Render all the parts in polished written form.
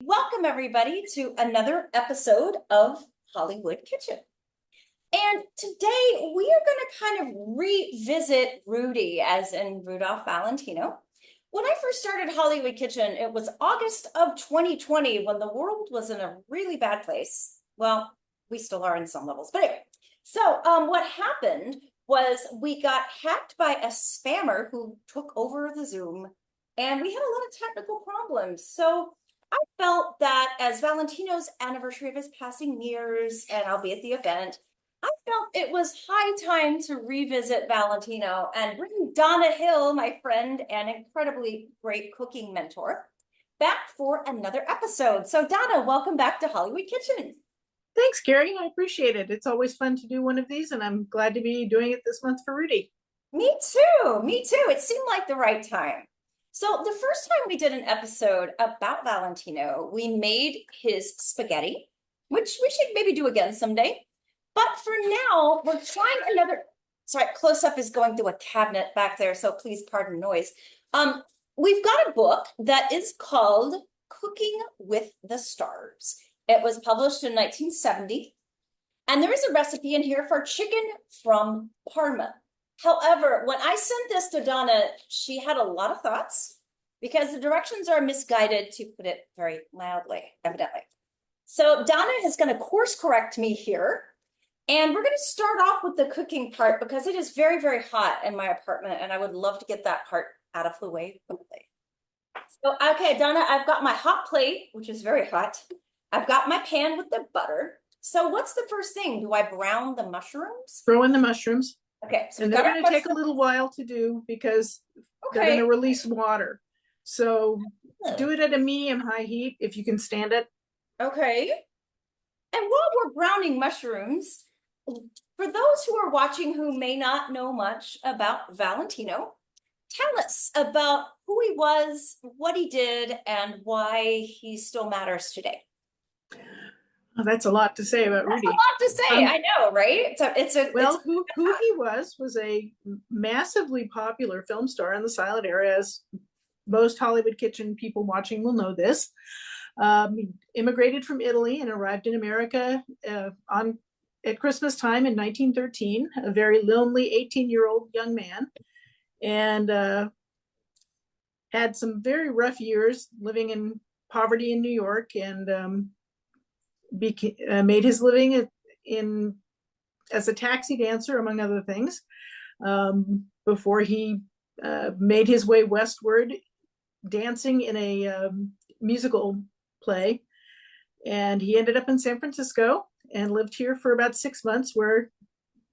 Welcome, everybody, to another episode of Hollywood Kitchen. And today we are going to kind of revisit Rudy, as in Rudolph Valentino. When I first started Hollywood Kitchen, it was August of 2020 when the world was in a really bad place. Well, we still are in some levels. But anyway, what happened was we got hacked by a spammer who took over the Zoom, and we had a lot of technical problems. So I felt that as Valentino's anniversary of his passing nears, and I'll be at the event, I felt it was high time to revisit Valentino and bring Donna Hill, my friend and incredibly great cooking mentor, back for another episode. So, Donna, welcome back to Hollywood Kitchen. Thanks, Carrie. I appreciate it. It's always fun to do one of these, and I'm glad to be doing it this month for Rudy. Me too. Me too. It seemed like the right time. So, the first time we did an episode about Valentino, we made his spaghetti, which we should maybe do again someday. But for now, we're trying another. Sorry, close up is going through a cabinet back there, so please pardon noise. We've got a book that is called Cooking with the Stars. It was published in 1970, and there is a recipe in here for chicken from Parma. However, when I sent this to Donna, she had a lot of thoughts because the directions are misguided, to put it very mildly, evidently. So Donna is going to course correct me here. And we're going to start off with the cooking part because it is very, very hot in my apartment, and I would love to get that part out of the way quickly. So, okay, Donna, I've got my hot plate, which is very hot. I've got my pan with the butter. So what's the first thing? Do I brown the mushrooms? Throw in the mushrooms. Okay, so and they're going to take a little while to do because they're going to release water. So do it at a medium-high heat if you can stand it. Okay. And while we're browning mushrooms, for those who are watching who may not know much about Valentino, tell us about who he was, what he did, and why he still matters today. Oh, that's a lot to say about Rudy. That's a lot to say. I know, right? Who he was a massively popular film star in the silent era, as most Hollywood Kitchen people watching will know this. He immigrated from Italy and arrived in America at Christmas time in 1913, a very lonely 18-year-old young man, and had some very rough years living in poverty in New York, and made his living as a taxi dancer, among other things, before he made his way westward, dancing in a musical play. And he ended up in San Francisco and lived here for about 6 months, where,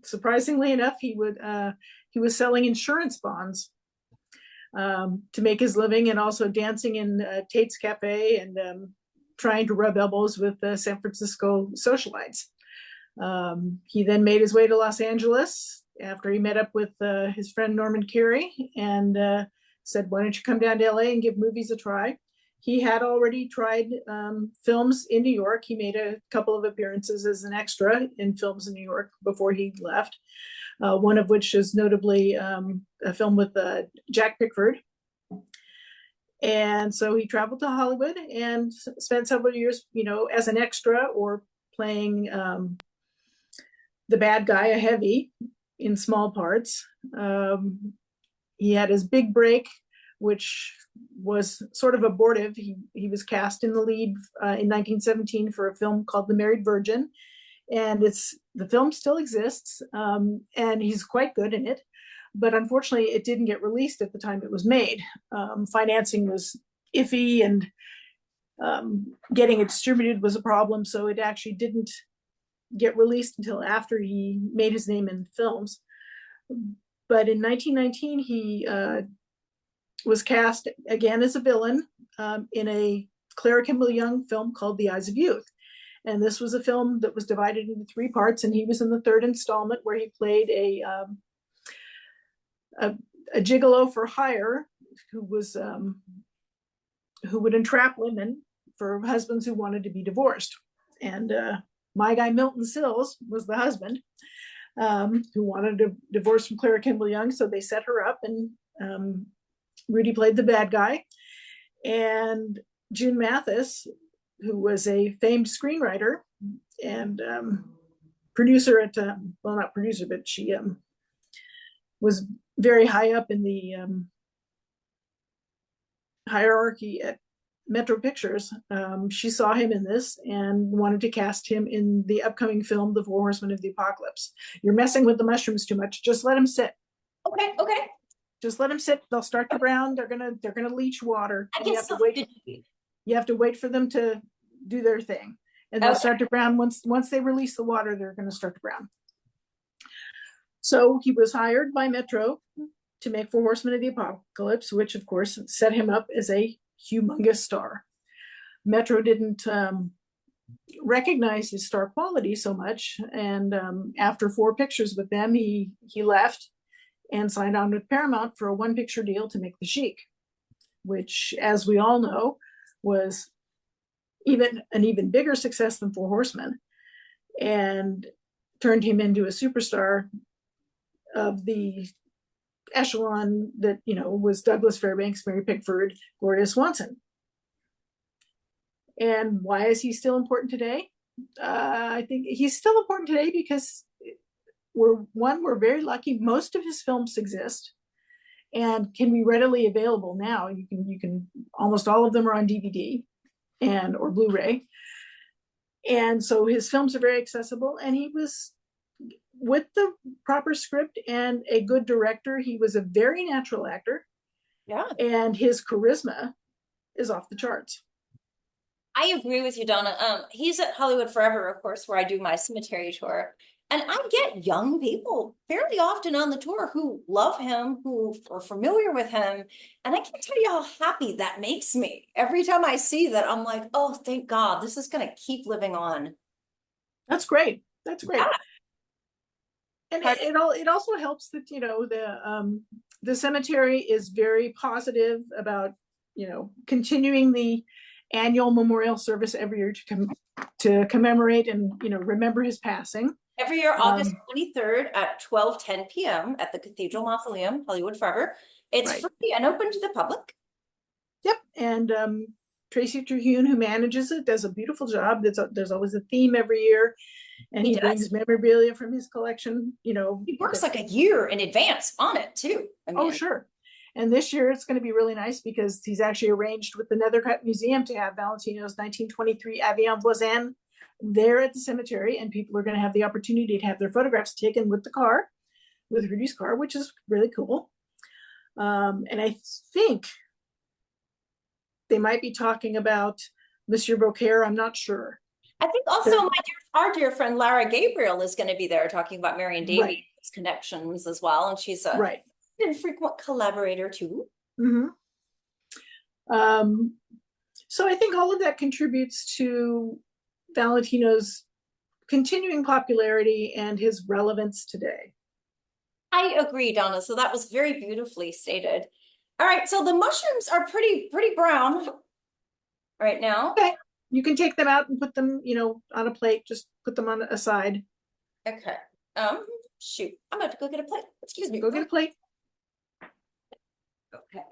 surprisingly enough, he was selling insurance bonds to make his living, and also dancing in Tate's Cafe and trying to rub elbows with the San Francisco socialites. He then made his way to Los Angeles after he met up with his friend Norman Carey, and said, "Why don't you come down to LA and give movies a try?" He had already tried films in New York. He made a couple of appearances as an extra in films in New York before he left, one of which is notably a film with Jack Pickford. And so he traveled to Hollywood and spent several years, as an extra or playing the bad guy, a heavy, in small parts. He had his big break, which was sort of abortive. He was cast in the lead in 1917 for a film called The Married Virgin, and the film still exists, and he's quite good in it. But unfortunately, it didn't get released at the time it was made. Financing was iffy, and getting it distributed was a problem, so it actually didn't get released until after he made his name in films. But in 1919, he was cast again as a villain in a Clara Kimball Young film called The Eyes of Youth. And this was a film that was divided into 3 parts, and he was in the 3rd installment, where he played a gigolo for hire who would entrap women for husbands who wanted to be divorced. And my guy Milton Sills was the husband, who wanted a divorce from Clara Kimball Young, so they set her up, and Rudy played the bad guy. And June Mathis who was a famed screenwriter and producer at, well, not producer, but she was very high up in the hierarchy at Metro Pictures. She saw him in this and wanted to cast him in the upcoming film, The Four Horsemen of the Apocalypse. You're messing with the mushrooms too much. Just let him sit. Okay, okay. Just let them sit. They'll start to brown. They're gonna leach water. I You guess have to so. wait. You have to wait for them to do their thing, and they'll Okay. start to brown. Once they release the water, they're going to start to brown. So he was hired by Metro to make Four Horsemen of the Apocalypse, which of course set him up as a humongous star. Metro didn't recognize his star quality so much, and after 4 pictures with them, he left and signed on with Paramount for a 1-picture deal to make The Sheik, which, as we all know, was an even bigger success than Four Horsemen, and turned him into a superstar of the echelon that, was Douglas Fairbanks, Mary Pickford, Gloria Swanson. And why is he still important today? I think he's still important today because we're very lucky. Most of his films exist and can be readily available now. You can almost all of them are on DVD or Blu-ray. And so his films are very accessible, and he was, with the proper script and a good director, he was a very natural actor. Yeah. And his charisma is off the charts. I agree with you, Donna. He's at Hollywood Forever, of course, where I do my cemetery tour. And I get young people fairly often on the tour who love him, who are familiar with him. And I can't tell you how happy that makes me. Every time I see that, I'm like, oh, thank God, this is going to keep living on. That's great. That's great. Yeah. And it also helps that, the cemetery is very positive about, continuing the annual memorial service every year to commemorate and, remember his passing. Every year, August 23rd at 12:10 p.m. at the Cathedral Mausoleum, Hollywood Forever. It's Right. free and open to the public. Yep. And Tracy Terhune, who manages it, does a beautiful job. There's always a theme every year. And he brings memorabilia from his collection, He works like a year in advance on it too. Oh, sure. And this year it's going to be really nice because he's actually arranged with the Nethercutt Museum to have Valentino's 1923 Avion Voisin there at the cemetery, and people are going to have the opportunity to have their photographs taken with Rudy's car, which is really cool. And I think they might be talking about Monsieur Beaucaire. I'm not sure. I think also our dear friend Lara Gabriel is going to be there talking about Marion Davies' connections as well, and she's a infrequent collaborator too. Mm-hmm. So I think all of that contributes to Valentino's continuing popularity and his relevance today. I agree, Donna. So that was very beautifully stated. All right, so the mushrooms are pretty brown right now. Okay. You can take them out and put them, on a plate. Just put them on a side. Okay. Shoot. I'm about to go get a plate. Excuse me. Go get a plate. Okay.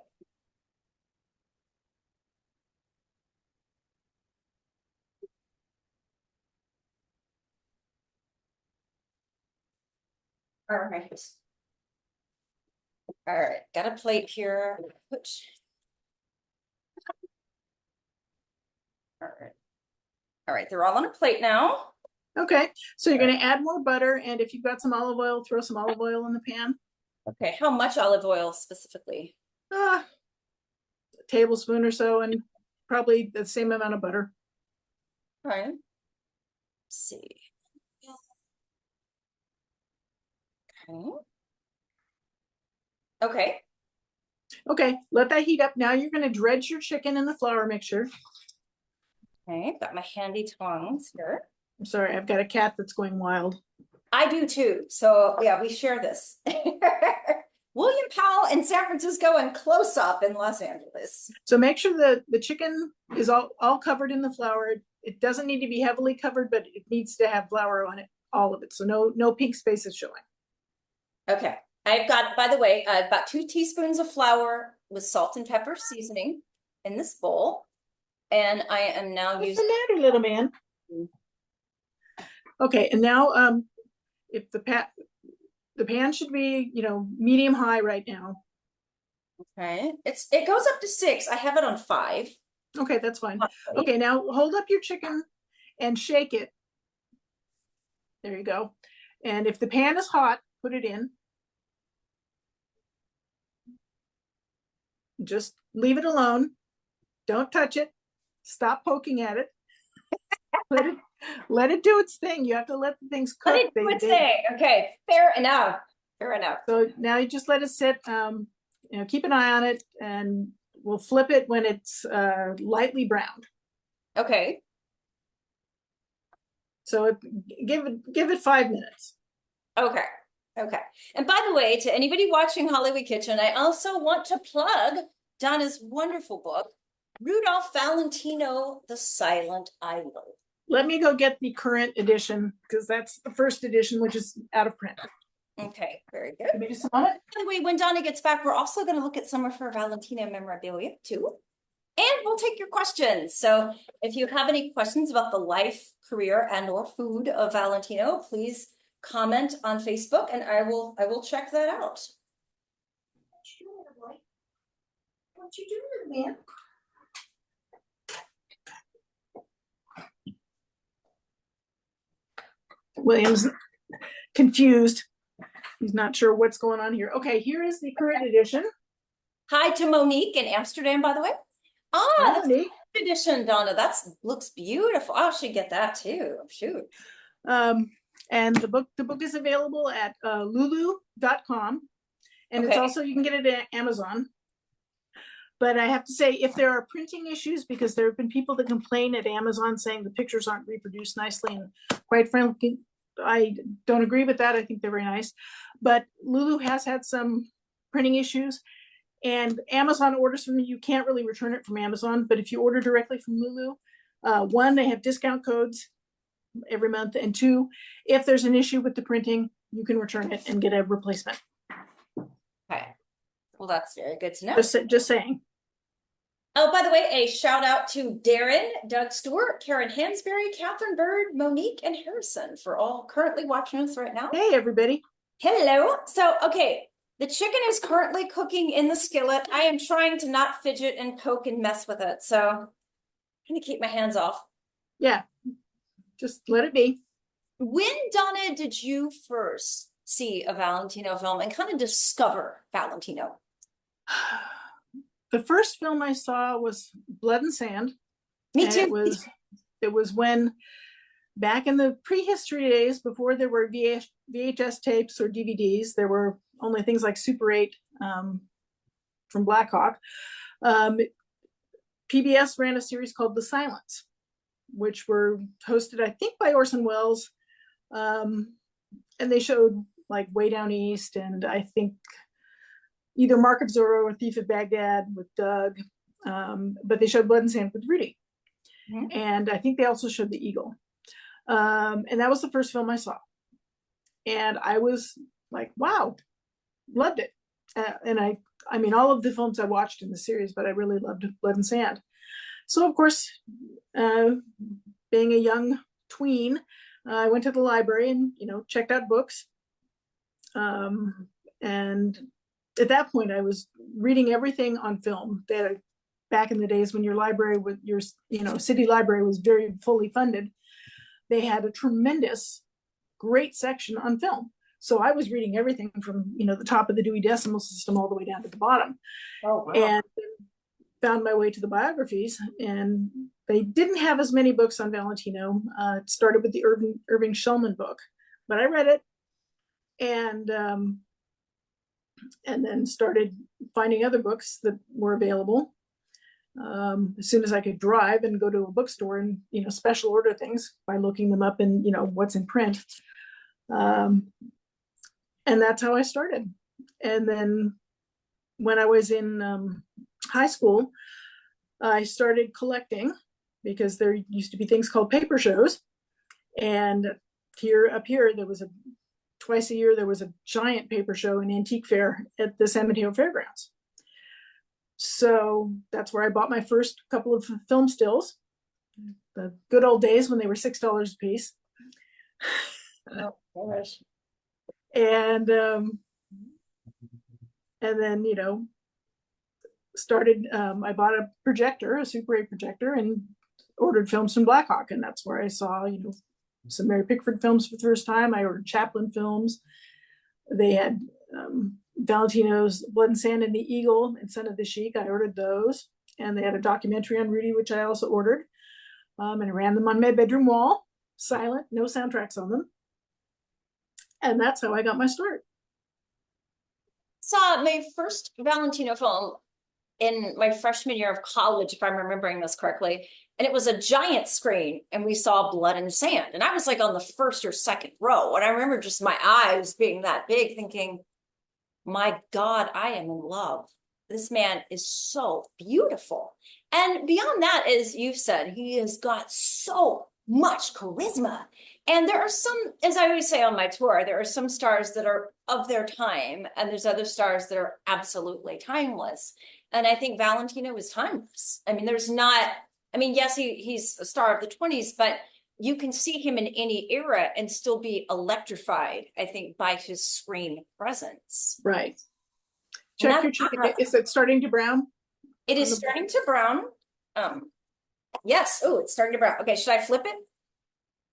All right. All right. Got a plate here. All right. All right. They're all on a plate now. Okay. So you're going to add more butter. And if you've got some olive oil, throw some olive oil in the pan. Okay. How much olive oil specifically? A tablespoon or so, and probably the same amount of butter. All right. Let's see. Okay. Okay. Let that heat up. Now you're going to dredge your chicken in the flour mixture. Okay. Got my handy tongs here. I'm sorry. I've got a cat that's going wild. I do too. So yeah, we share this. William Powell in San Francisco and close up in Los Angeles. So make sure that the chicken is all covered in the flour. It doesn't need to be heavily covered, but it needs to have flour on it, all of it. So no pink spaces showing. Okay. I've got, by the way, about 2 teaspoons of flour with salt and pepper seasoning in this bowl. And I am now What's using. the matter, little man? Okay, and now if the pan should be, medium high right now. Okay, it goes up to 6. I have it on 5. Okay, that's fine. Right. Okay, now hold up your chicken and shake it. There you go. And if the pan is hot, put it in. Just leave it alone. Don't touch it. Stop poking at it. Let it do its thing. You have to let the things Let cook. it do its thing. Okay, fair enough. Fair enough. So now you just let it sit. Keep an eye on it, and we'll flip it when it's lightly browned. Okay. So give it 5 minutes. Okay. Okay. And by the way, to anybody watching Hollywood Kitchen, I also want to plug Donna's wonderful book, Rudolph Valentino, The Silent Idol. Let me go get the current edition, because that's the first edition, which is out of print. Okay, very good. Give me just a moment. By the way, when Donna gets back, we're also going to look at some of her Valentino memorabilia too. And we'll take your questions. So if you have any questions about the life, career, and or food of Valentino, please comment on Facebook and I will check that out. What you doing, man? William's confused. He's not sure what's going on here. Okay, here is the current edition. Hi to Monique in Amsterdam, by the way. Hi, That's the edition, Donna. Looks beautiful. I should get that too. Shoot. And the book is available at lulu.com, and it's also, you can get it at Amazon. But I have to say, if there are printing issues, because there have been people that complain at Amazon saying the pictures aren't reproduced nicely, and quite frankly, I don't agree with that. I think they're very nice. But Lulu has had some printing issues, and Amazon orders from you can't really return it from Amazon. But if you order directly from Lulu, one, they have discount codes every month, and two, if there's an issue with the printing, you can return it and get a replacement. Okay. Well, that's very good to know. Just saying. Oh, by the way, a shout out to Darren, Doug Stewart, Karen Hansberry, Catherine Bird, Monique, and Harrison for all currently watching us right now. Hey, everybody. Hello. So, okay, the chicken is currently cooking in the skillet. I am trying to not fidget and poke and mess with it. So I'm going to keep my hands off. Yeah, just let it be. When, Donna, did you first see a Valentino film and kind of discover Valentino? The first film I saw was Blood and Sand. Me too. It was when, back in the prehistory days, before there were VHS tapes or DVDs, there were only things like Super 8 from Blackhawk. PBS ran a series called The Silence, which were hosted, I think, by Orson Welles. And they showed like Way Down East, and I think either Mark of Zorro or Thief of Baghdad with Doug. But they showed Blood and Sand with Rudy. Mm-hmm. And I think they also showed The Eagle. And that was the first film I saw. And I was like, wow, loved it. And I mean, all of the films I watched in the series, but I really loved Blood and Sand. So, of course, being a young tween, I went to the library and, checked out books. And at that point, I was reading everything on film. Back in the days when your library, your city library was very fully funded, they had a tremendous, great section on film. So I was reading everything from the top of the Dewey Decimal System all the way down to the bottom. Oh, wow. And found my way to the biographies, and they didn't have as many books on Valentino. It started with the Irving Shulman book, but I read it, and then started finding other books that were available. As soon as I could drive and go to a bookstore and special order things by looking them up in what's in print, and that's how I started. And then when I was in high school, I started collecting, because there used to be things called paper shows, and up here there was twice a year there was a giant paper show, an antique fair at the San Mateo Fairgrounds. So that's where I bought my first couple of film stills, the good old days when they were $6 a piece. Oh, gosh. And then, started, I bought a projector, a Super 8 projector, and ordered films from Blackhawk. And that's where I saw, some Mary Pickford films for the first time. I ordered Chaplin films. They had Valentino's Blood and Sand and the Eagle and Son of the Sheik. I ordered those. And they had a documentary on Rudy, which I also ordered. And I ran them on my bedroom wall, silent, no soundtracks on them. And that's how I got my start. Saw my first Valentino film in my freshman year of college, if I'm remembering this correctly. And it was a giant screen, and we saw Blood and Sand. And I was like on the first or second row. And I remember just my eyes being that big, thinking, my God, I am in love. This man is so beautiful. And beyond that, as you've said, he has got so much charisma. And there are some, as I always say on my tour, there are some stars that are of their time, and there's other stars that are absolutely timeless. And I think Valentino is timeless. I mean, there's not, I mean, yes, he's a star of the 20s, but you can see him in any era and still be electrified, I think, by his screen presence. Right. Check your chicken. Is it starting to brown? It is starting to brown. Yes. Oh, it's starting to brown. Okay, should I flip it?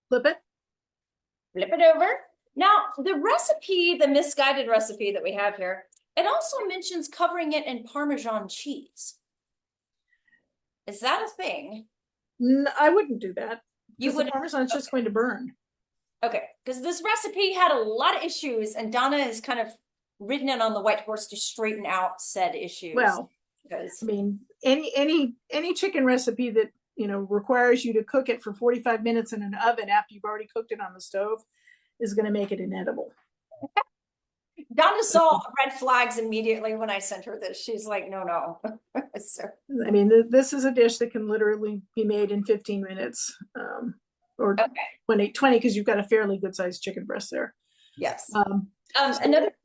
Flip it. Flip it over. Now, the recipe, the misguided recipe that we have here, it also mentions covering it in Parmesan cheese. Is that a thing? No, I wouldn't do that. You would. Parmesan's just going to burn. Okay, because this recipe had a lot of issues, and Donna has kind of ridden in on the white horse to straighten out said issues. Well, because I mean, any chicken recipe that requires you to cook it for 45 minutes in an oven after you've already cooked it on the stove is going to make it inedible. Donna saw red flags immediately when I sent her this. She's like, no. So, I mean, this is a dish that can literally be made in 15 minutes or okay. 20 because you've got a fairly good sized chicken breast there. Yes. So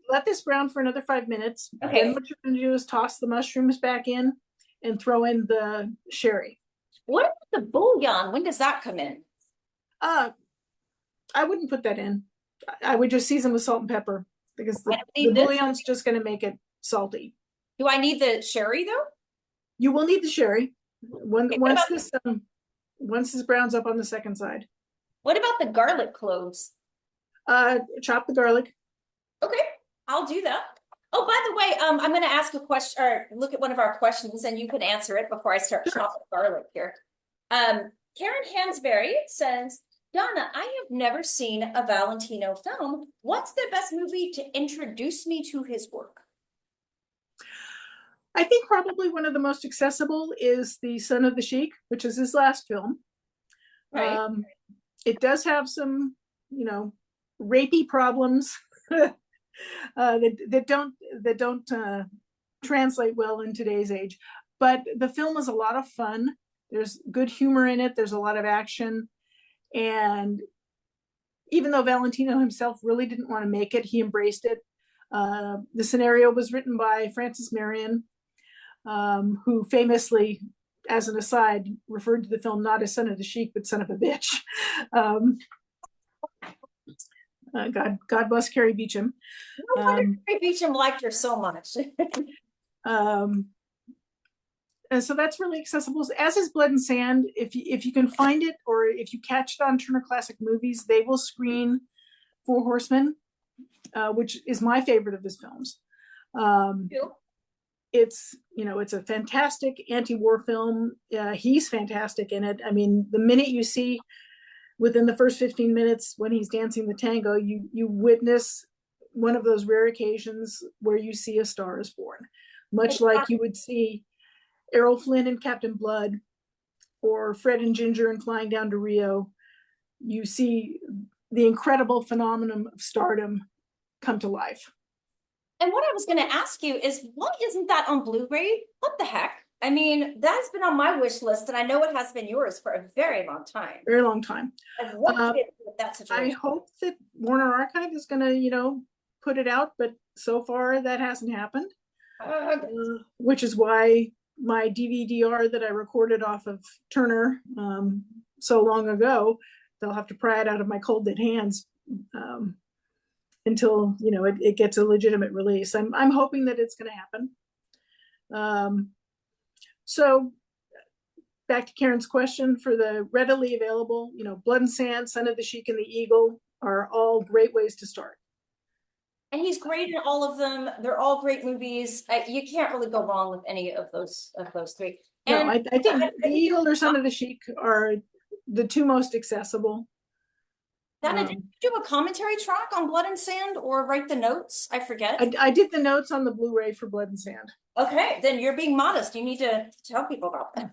let this brown for another 5 minutes. Okay. Then what you're going to do is toss the mushrooms back in and throw in the sherry. What about the bouillon? When does that come in? I wouldn't put that in. I would just season with salt and pepper because the bouillon's just going to make it salty. Do I need the sherry though? You will need the sherry once this browns up on the second side. What about the garlic cloves? Chop the garlic. Okay, I'll do that. Oh, by the way, I'm going to ask a question or look at one of our questions, and you can answer it before I start chopping garlic here. Karen Hansberry says, Donna, I have never seen a Valentino film. What's the best movie to introduce me to his work? I think probably one of the most accessible is The Son of the Sheik, which is his last film. Right. It does have some, rapey problems that don't translate well in today's age. But the film is a lot of fun. There's good humor in it. There's a lot of action. And even though Valentino himself really didn't want to make it, he embraced it. The scenario was written by Francis Marion, who famously, as an aside, referred to the film not as Son of the Sheik, but Son of a Bitch. God bless Carrie Beecham. No wonder Carrie Beecham liked her so much. And so that's really accessible, as is Blood and Sand. If you can find it, or if you catch it on Turner Classic Movies, they will screen Four Horsemen, which is my favorite of his films. It's a fantastic anti-war film. He's fantastic in it. I mean, the minute you see within the first 15 minutes when he's dancing the tango, you witness one of those rare occasions where you see A Star is Born, much like you would see Errol Flynn in Captain Blood or Fred and Ginger in Flying Down to Rio. You see the incredible phenomenon of stardom come to life. And what I was going to ask you is, why isn't that on Blu-ray? What the heck? I mean, that's been on my wish list, and I know it has been yours for a very long time. Very long time. And what did that situation? I hope that Warner Archive is going to, put it out, but so far that hasn't happened. which is why my DVD-R that I recorded off of Turner so long ago, they'll have to pry it out of my cold dead hands until it gets a legitimate release. I'm hoping that it's going to happen. So back to Karen's question, for the readily available, Blood and Sand, Son of the Sheik, and the Eagle are all great ways to start. And he's great in all of them. They're all great movies. You can't really go wrong with any of those three. No, And I think the Eagle or Son of the Sheik are the two most accessible. Donna, did you do a commentary track on Blood and Sand or write the notes? I forget. I did the notes on the Blu-ray for Blood and Sand. Okay, then you're being modest. You need to tell people about that.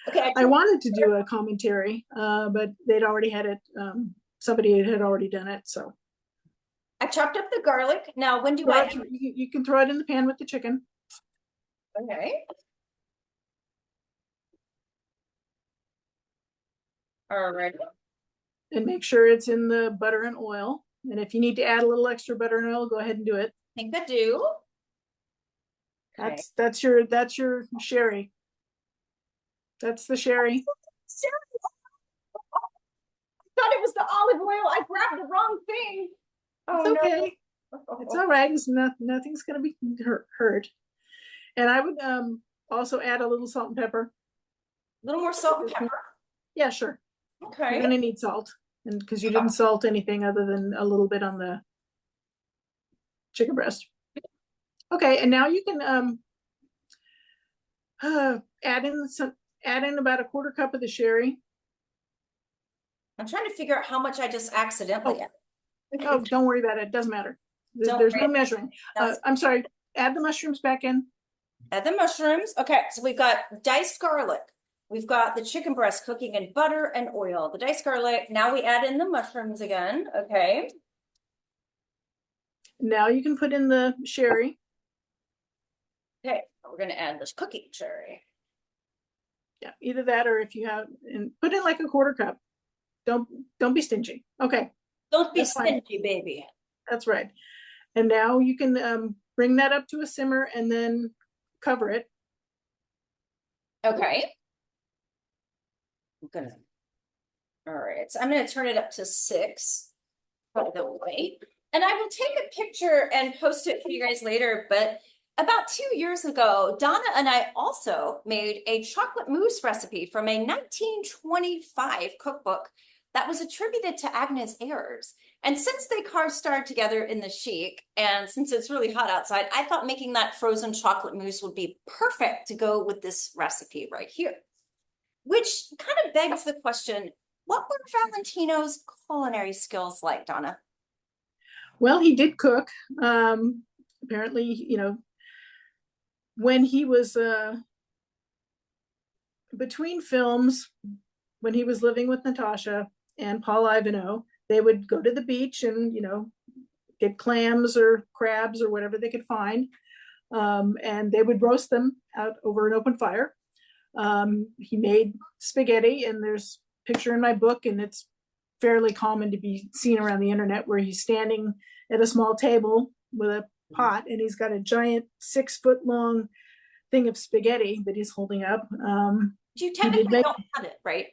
Okay. I wanted to do a commentary, but they'd already had it. Somebody had already done it, so. I chopped up the garlic. Now, when do you can throw it in the pan with the chicken. Okay. All right. And make sure it's in the butter and oil. And if you need to add a little extra butter and oil, go ahead and do it. I think I do. Okay. That's your sherry. That's the sherry. I thought it was the olive oil. I grabbed the wrong thing. It's okay. No. It's all right. It's nothing's going to be hurt. And I would also add a little salt and pepper. A little more salt and pepper. Yeah, sure. Okay. You're going to need salt, and because you didn't salt anything other than a little bit on the chicken breast. Okay, and now you can add in about a quarter cup of the sherry. I'm trying to figure out how much I just accidentally added. Oh, don't worry about it. It doesn't matter. There's no measuring. I'm sorry. Add the mushrooms back in. Add the mushrooms. Okay, so we've got diced garlic. We've got the chicken breast cooking in butter and oil. The diced garlic. Now we add in the mushrooms again. Okay. Now you can put in the sherry. Okay, we're going to add this cooking sherry. Yeah, either that or if you have, and put in like a quarter cup. Don't be stingy. Okay. Don't be stingy, baby. That's right. And now you can bring that up to a simmer and then cover it. Okay. All right, so I'm gonna turn it up to 6, by the way. And I will take a picture and post it for you guys later, but about 2 years ago, Donna and I also made a chocolate mousse recipe from a 1925 cookbook that was attributed to Agnes Ayres. And since they co-starred together in The Chic, and since it's really hot outside, I thought making that frozen chocolate mousse would be perfect to go with this recipe right here. Which kind of begs the question, what were Valentino's culinary skills like, Donna? Well, he did cook. Apparently, when he was between films, when he was living with Natasha and Paul Ivanhoe, they would go to the beach and, get clams or crabs or whatever they could find. And they would roast them out over an open fire. He made spaghetti, and there's a picture in my book, and it's fairly common to be seen around the internet, where he's standing at a small table with a pot, and he's got a giant 6-foot long thing of spaghetti that he's holding up. You technically don't cut it, right?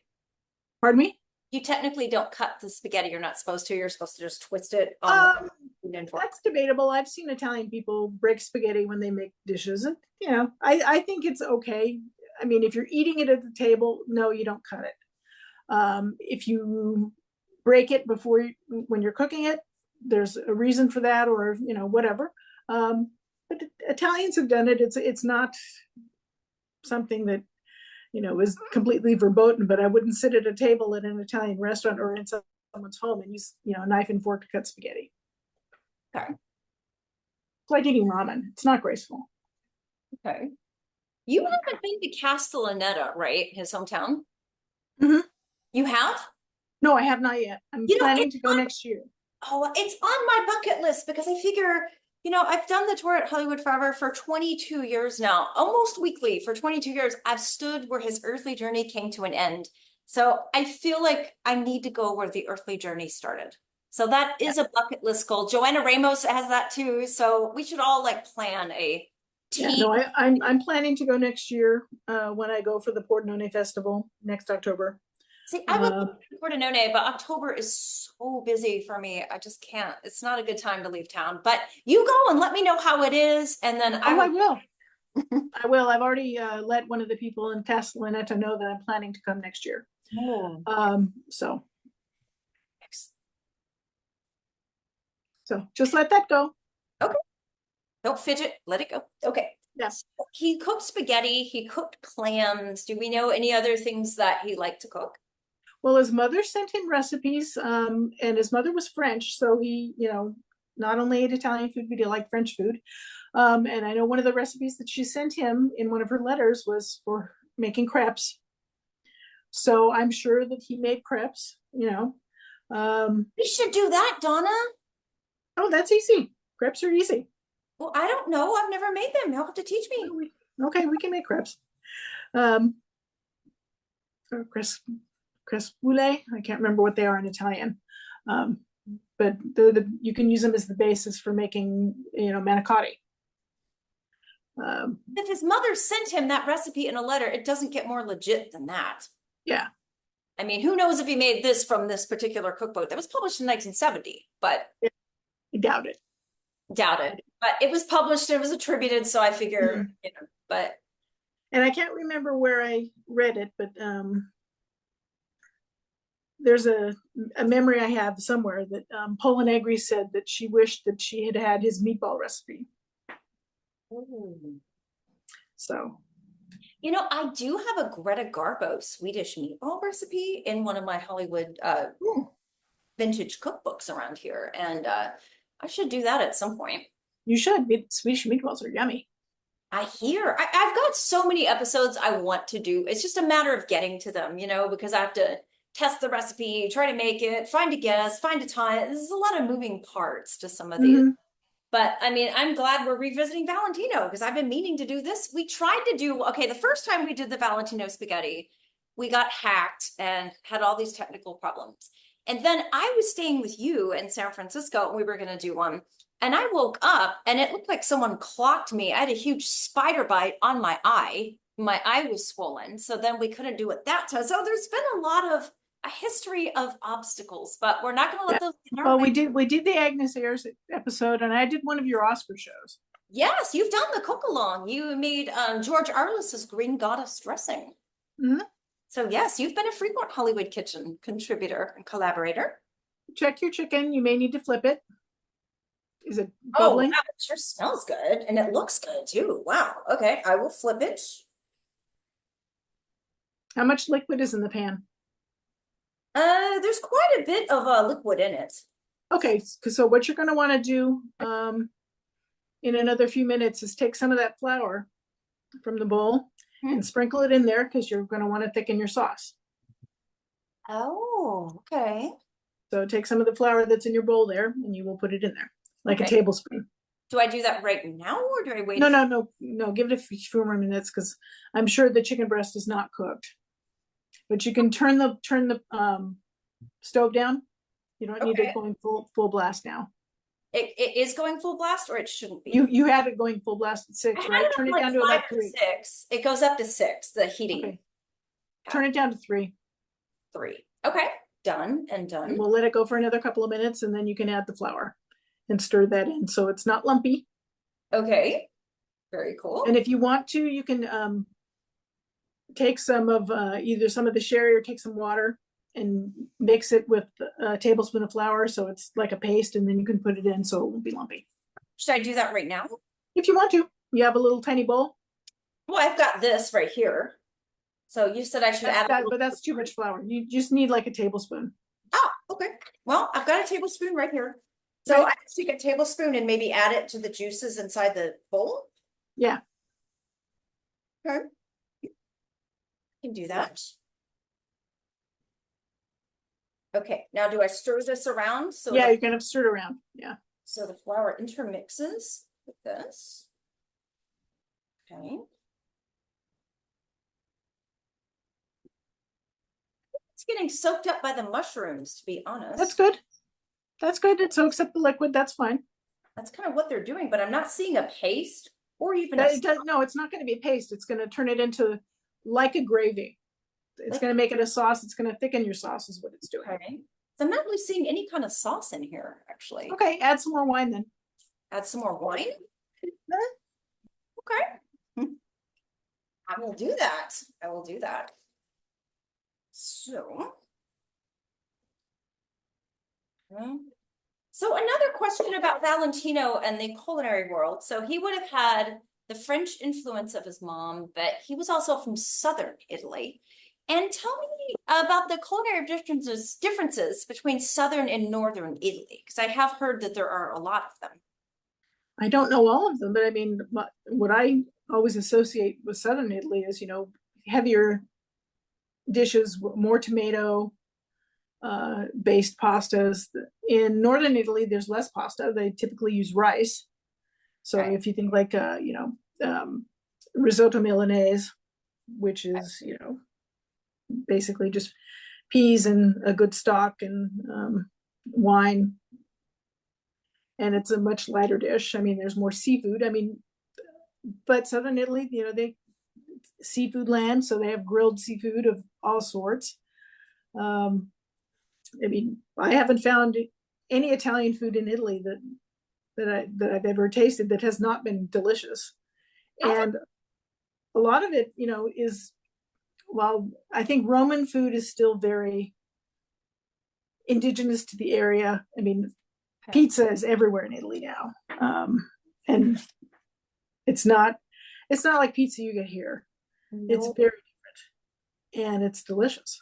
Pardon me? You technically don't cut the spaghetti. You're not supposed to. You're supposed to just twist it. That's debatable. I've seen Italian people break spaghetti when they make dishes. And, I think it's okay. I mean, if you're eating it at the table, no, you don't cut it. If you break it when you're cooking it, there's a reason for that, or whatever. But Italians have done it. It's not something that is completely verboten. But I wouldn't sit at a table at an Italian restaurant or in someone's home and use a knife and fork to cut spaghetti. Okay. It's like eating ramen. It's not graceful. Okay. You haven't been to Castellaneta, right? His hometown? Mm-hmm. You have? No, I have not yet. I'm planning to go next year. Oh, it's on my bucket list because I figure, I've done the tour at Hollywood Forever for 22 years now, almost weekly for 22 years. I've stood where his earthly journey came to an end. So I feel like I need to go where the earthly journey started. So that is a bucket list goal. Joanna Ramos has that too. So we should all like plan a Yeah, team. no, I'm planning to go next year when I go for the Pordenone Festival next October. See, I would Uh, love to Pordenone, but October is so busy for me. I just can't. It's not a good time to leave town. But you go and let me know how it is, and then I oh, I will. will. I will. I've already let one of the people in Castellaneta know that I'm planning to come next year. Oh. So just let that go. Okay. Don't fidget. Let it go. Okay. Yeah. So he cooked spaghetti. He cooked clams. Do we know any other things that he liked to cook? Well, his mother sent him recipes, and his mother was French, so he, not only ate Italian food, but he liked French food. And I know one of the recipes that she sent him in one of her letters was for making crepes. So I'm sure that he made crepes. We should do that, Donna. Oh, that's easy. Crepes are easy. Well, I don't know. I've never made them. You'll have to teach me. Okay, we can make crepes. Um, or crepes brulee. I can't remember what they are in Italian. Um, but you can use them as the basis for making, manicotti. If his mother sent him that recipe in a letter, it doesn't get more legit than that. Yeah, I mean, who knows if he made this from this particular cookbook that was published in 1970, but I doubt it. doubt it. But it was published, it was attributed, so I figure, but And I can't remember where I read it, but there's a memory I have somewhere that Paula Negri said that she wished that she had had his meatball recipe. ooh. So, I do have a Greta Garbo Swedish meatball recipe in one of my Hollywood vintage cookbooks around here, and I should do that at some point. you should. Swedish meatballs are yummy. I hear I've got so many episodes I want to do. It's just a matter of getting to them, because I have to test the recipe, try to make it, find a guest, find a time. There's a lot of moving parts to some of these. Mm-hmm. But I mean, I'm glad we're revisiting Valentino because I've been meaning to do this. We tried to do, okay, the first time we did the Valentino spaghetti, we got hacked and had all these technical problems. And then I was staying with you in San Francisco and we were going to do one. And I woke up and it looked like someone clocked me. I had a huge spider bite on my eye. My eye was swollen. So then we couldn't do it that time. So there's been a history of obstacles, but we're not going to let Yeah. those get in our Well, way. we did the Agnes Ayres episode, and I did one of your Oscar shows. Yes, you've done the cook along. You made George Arliss's Green Goddess dressing. Mm-hmm. So yes, you've been a frequent Hollywood Kitchen contributor and collaborator. Check your chicken. You may need to flip it. Is it Oh, bubbling? wow, it sure smells good and it looks good too. Wow. Okay, I will flip it. How much liquid is in the pan? There's quite a bit of liquid in it. Okay, so what you're going to want to do in another few minutes is take some of that flour from the bowl and sprinkle it in there because you're going to want to thicken your sauce. Oh, okay. So take some of the flour that's in your bowl there and you will put it in there like a tablespoon. Do I do that right now or do I wait? No. Give it a few more minutes because I'm sure the chicken breast is not cooked. But you can turn the stove down. You don't need it going full blast now. It is going full blast or it shouldn't be. You had it going full blast at 6, right? Turn it down to about 3. 6. It goes up to 6, the heating. Okay. Turn it down to 3. 3. Okay. Done and done. And we'll let it go for another couple of minutes and then you can add the flour and stir that in so it's not lumpy. Okay. Very cool. And if you want to, you can take some of either some of the sherry or take some water and mix it with a tablespoon of flour so it's like a paste, and then you can put it in so it won't be lumpy. Should I do that right now? If you want to. You have a little tiny bowl? Well, I've got this right here. So you said I should add but that's too much flour. You just need like a tablespoon. Oh, okay. Well, I've got a tablespoon right here. So I can take a tablespoon and maybe add it to the juices inside the bowl? Yeah. Okay. Can do that. Okay, now do I stir this around? So yeah, you're gonna stir it around. Yeah. So the flour intermixes with this. Okay. It's getting soaked up by the mushrooms, to be honest. That's good. That's good. It soaks up the liquid. That's fine. That's kind of what they're doing, but I'm not seeing a paste or even a It does, no, it's not going to be a paste. It's going to turn it into like a gravy. It's like, going to make it a sauce. It's going to thicken your sauce is what it's doing. okay. So I'm not really seeing any kind of sauce in here, actually. Okay, add some more wine then. Add some more wine. Okay. I will do that. I will do that. So, so another question about Valentino and the culinary world. So he would have had the French influence of his mom, but he was also from southern Italy. And tell me about the culinary differences between southern and northern Italy, because I have heard that there are a lot of them. I don't know all of them, but I mean, what I always associate with southern Italy is, heavier dishes, more tomato based pastas. In northern Italy, there's less pasta. They typically use rice. So Okay. if you think like, risotto Milanese, which is, basically just peas and a good stock and wine. And it's a much lighter dish. I mean, there's more seafood. I mean, but southern Italy, they seafood land, so they have grilled seafood of all sorts. I mean, I haven't found any Italian food in Italy that I've ever tasted that has not been delicious. And a lot of it, is, well, I think Roman food is still very indigenous to the area. I mean, pizza is everywhere in Italy now, and it's not like pizza you get here. It's very different, and it's delicious.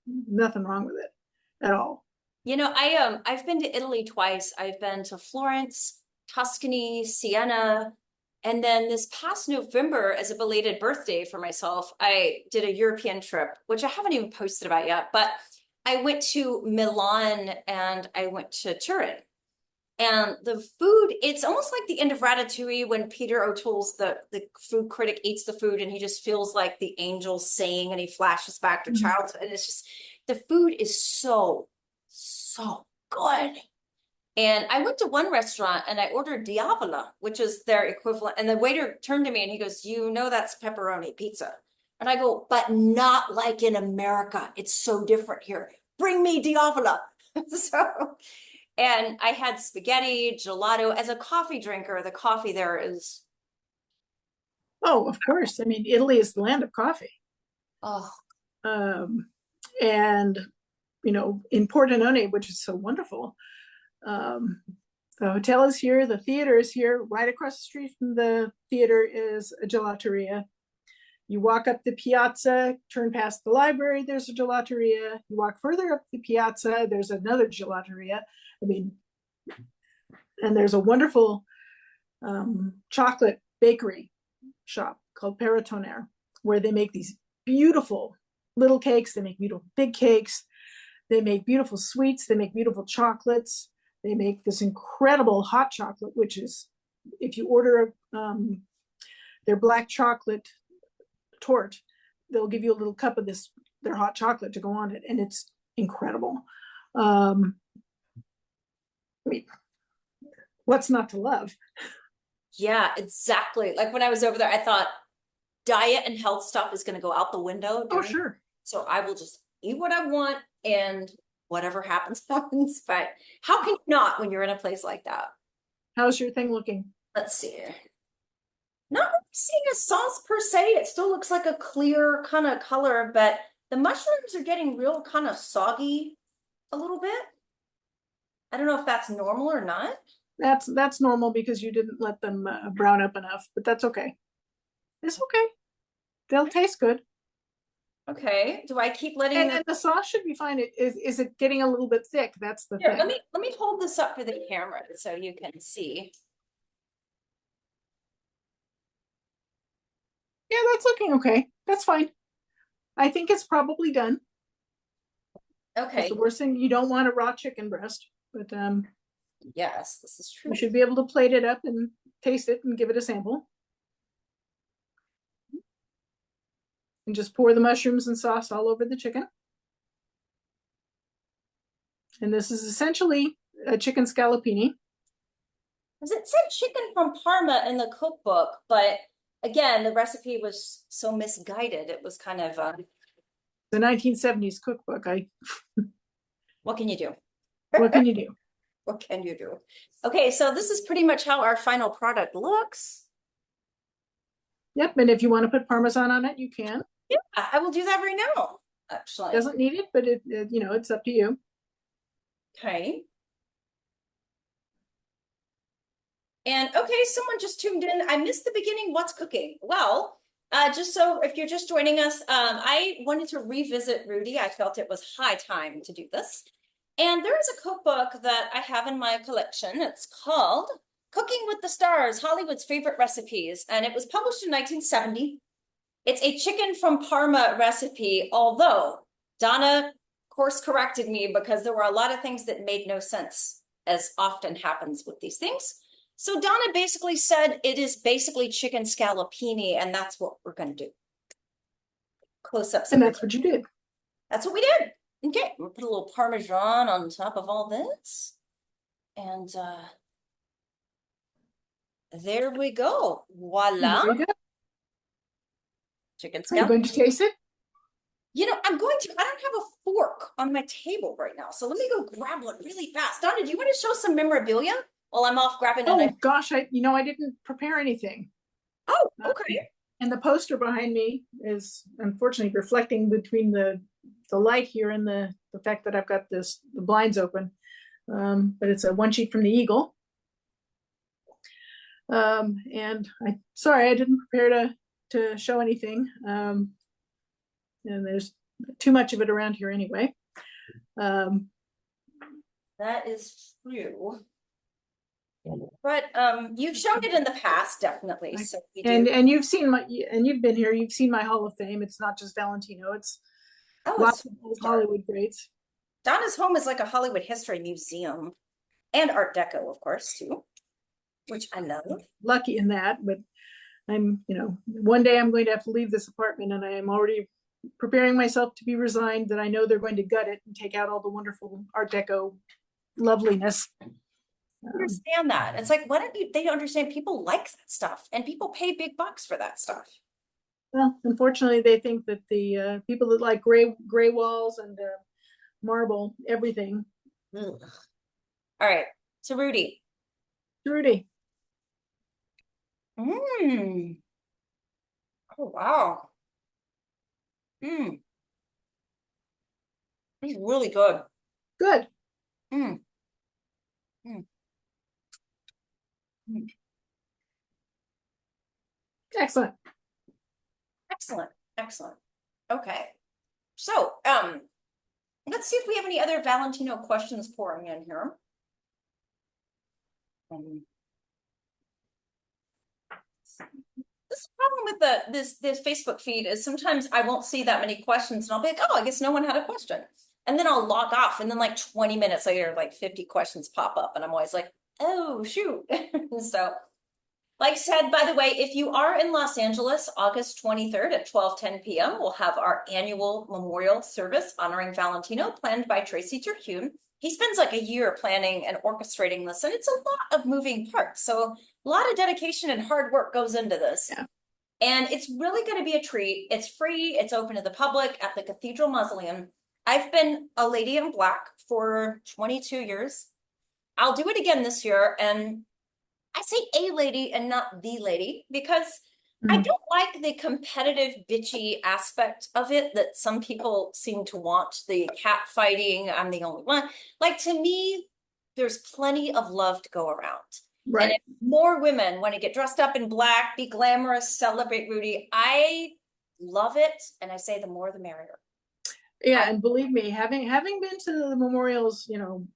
Nothing wrong with it at all. I've been to Italy twice. I've been to Florence, Tuscany, Siena, and then this past November, as a belated birthday for myself, I did a European trip, which I haven't even posted about yet, but I went to Milan and I went to Turin. And the food, it's almost like the end of Ratatouille when Peter O'Toole's the food critic eats the food and he just feels like the angels sing and he flashes back to childhood. And it's just, the food is so, so good. And I went to one restaurant and I ordered diavola, which is their equivalent. And the waiter turned to me and he goes, that's pepperoni pizza. And I go, but not like in America. It's so different here. Bring me diavola. So, and I had spaghetti, gelato. As a coffee drinker, the coffee there is, Oh, of course. I mean, Italy is the land of coffee. oh, And, in Pordenone, which is so wonderful, the hotel is here, the theater is here. Right across the street from the theater is a gelateria. You walk up the piazza, turn past the library, there's a gelateria. You walk further up the piazza, there's another gelateria. I mean, and there's a wonderful chocolate bakery shop called Paratonere, where they make these beautiful little cakes. They make beautiful big cakes. They make beautiful sweets. They make beautiful chocolates. They make this incredible hot chocolate, which is, if you order their black chocolate torte, they'll give you a little cup of their hot chocolate to go on it, and it's incredible. I mean, what's not to love? yeah, exactly. Like when I was over there, I thought diet and health stuff is going to go out the window. Oh, sure. So I will just eat what I want and whatever happens, happens. But how can you not when you're in a place like that? How's your thing looking? Let's see. Not really seeing a sauce per se. It still looks like a clear kind of color, but the mushrooms are getting real kind of soggy a little bit. I don't know if that's normal or not. That's normal because you didn't let them brown up enough, but that's okay. It's okay. They'll taste good. Okay. Do I keep letting And the sauce should be fine. Is it getting a little bit thick? That's the Here, thing. let me hold this up for the camera so you can see. Yeah, that's looking okay. That's fine. I think it's probably done. Okay. The worst thing, you don't want a raw chicken breast, but Yes, this is true. you should be able to plate it up and taste it and give it a sample. And just pour the mushrooms and sauce all over the chicken. And this is essentially a chicken scallopini. Because it said chicken from Parma in the cookbook, but again, the recipe was so misguided. It was kind of, The 1970s cookbook. what can you do? What can you do? What can you do? Okay, so this is pretty much how our final product looks. Yep, and if you want to put Parmesan on it, you can. Yeah, I will do that right now, actually. Doesn't need it, but it's up to you. Okay. And okay, someone just tuned in. I missed the beginning. What's cooking? Well, just so if you're just joining us, I wanted to revisit Rudy. I felt it was high time to do this. And there is a cookbook that I have in my collection. It's called Cooking with the Stars, Hollywood's Favorite Recipes. And it was published in 1970. It's a chicken from Parma recipe, although Donna course corrected me because there were a lot of things that made no sense, as often happens with these things. So Donna basically said it is basically chicken scallopini, and that's what we're going to do. Close-ups. And that's what you did. That's what we did. Okay, we'll put a little Parmesan on top of all this. And there we go. Voila. There you go. Chicken Are you scallop. going to taste it? You know, I'm going to, I don't have a fork on my table right now. So let me go grab one really fast. Donna, do you want to show some memorabilia while I'm off grabbing Oh a knife? gosh, I didn't prepare anything. Oh, okay. And the poster behind me is unfortunately reflecting between the light here and the fact that I've got the blinds open. But it's a one sheet from the Eagle. And sorry, I didn't prepare to show anything. And there's too much of it around here anyway. That is true. But you've shown it in the past, definitely. So we do. And you've been here, you've seen my Hall of Fame. It's not just Valentino, it's lots of old Hollywood greats. Donna's home is like a Hollywood history museum and Art Deco, of course, too, which I love. Lucky in that, but one day I'm going to have to leave this apartment, and I am already preparing myself to be resigned that I know they're going to gut it and take out all the wonderful Art Deco loveliness. Understand that. It's like, why don't they understand people like that stuff and people pay big bucks for that stuff. Well, unfortunately, they think that the people that like gray walls and marble, everything. Ugh. All right. So Rudy. Oh, wow. It's really good. Good. Excellent. Excellent. Okay. So, let's see if we have any other Valentino questions pouring in here. This problem with this Facebook feed is sometimes I won't see that many questions and I'll be like, oh, I guess no one had a question. And then I'll log off, and then like 20 minutes later, like 50 questions pop up, and I'm always like, oh, shoot. So, like said, by the way, if you are in Los Angeles, August 23rd at 12:10 p.m., we'll have our annual memorial service honoring Valentino, planned by Tracy Terhune. He spends like a year planning and orchestrating this, and it's a lot of moving parts. So a lot of dedication and hard work goes into this. Yeah. And it's really going to be a treat. It's free. It's open to the public at the Cathedral Mausoleum. I've been a lady in black for 22 years. I'll do it again this year. And I say a lady and not the lady because I don't like the competitive, bitchy aspect of it that some people seem to want, the cat fighting. I'm the only one. Like, to me, there's plenty of love to go around. Right. And if more women want to get dressed up in black, be glamorous, celebrate Rudy, I love it. And I say the more the merrier. Yeah, and believe me, having been to the memorials,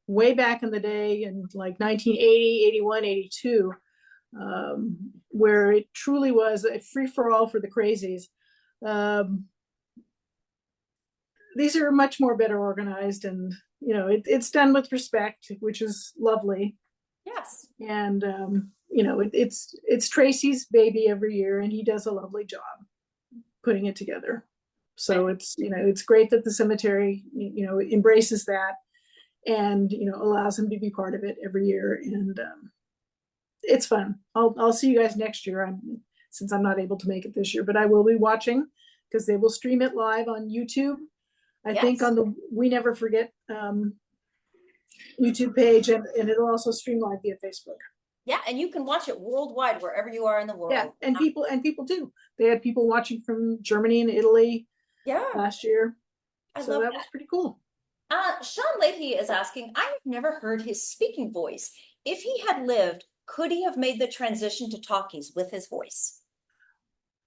way back in the day in like 1980, 81, 82, where it truly was a free-for-all for the crazies. These are much more better organized, and it's done with respect, which is lovely. Yes. And it's Tracy's baby every year, and he does a lovely job putting it together. So it's great that the cemetery embraces that, and allows him to be part of it every year, and it's fun. I'll see you guys next year. Since I'm not able to make it this year, but I will be watching because they will stream it live on YouTube. I think Yes. on the We Never Forget YouTube page, and it'll also stream live via Facebook. Yeah, and you can watch it worldwide wherever you are in the Yeah, world. and people do. They had people watching from Germany and Italy Yeah, last year, I so love that was that. pretty cool. Sean Leahy is asking, I have never heard his speaking voice. If he had lived, could he have made the transition to talkies with his voice?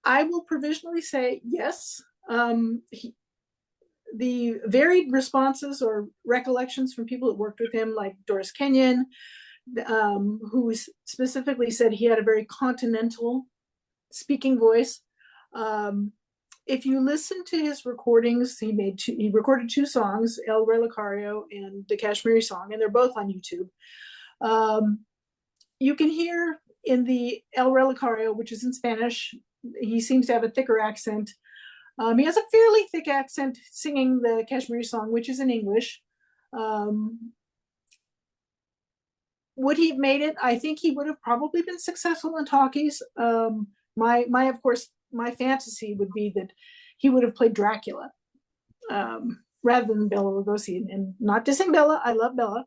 I will provisionally say yes. The varied responses or recollections from people that worked with him, like Doris Kenyon, who specifically said he had a very continental speaking voice. If you listen to his recordings, he recorded 2 songs, El Relicario and the Kashmiri Song, and they're both on YouTube. You can hear in the El Relicario, which is in Spanish, he seems to have a thicker accent. He has a fairly thick accent singing the Kashmiri Song, which is in English. Would he have made it? I think he would have probably been successful in talkies. Of course, my fantasy would be that he would have played Dracula rather than Bela Lugosi. And not dissing Bela, I love Bela,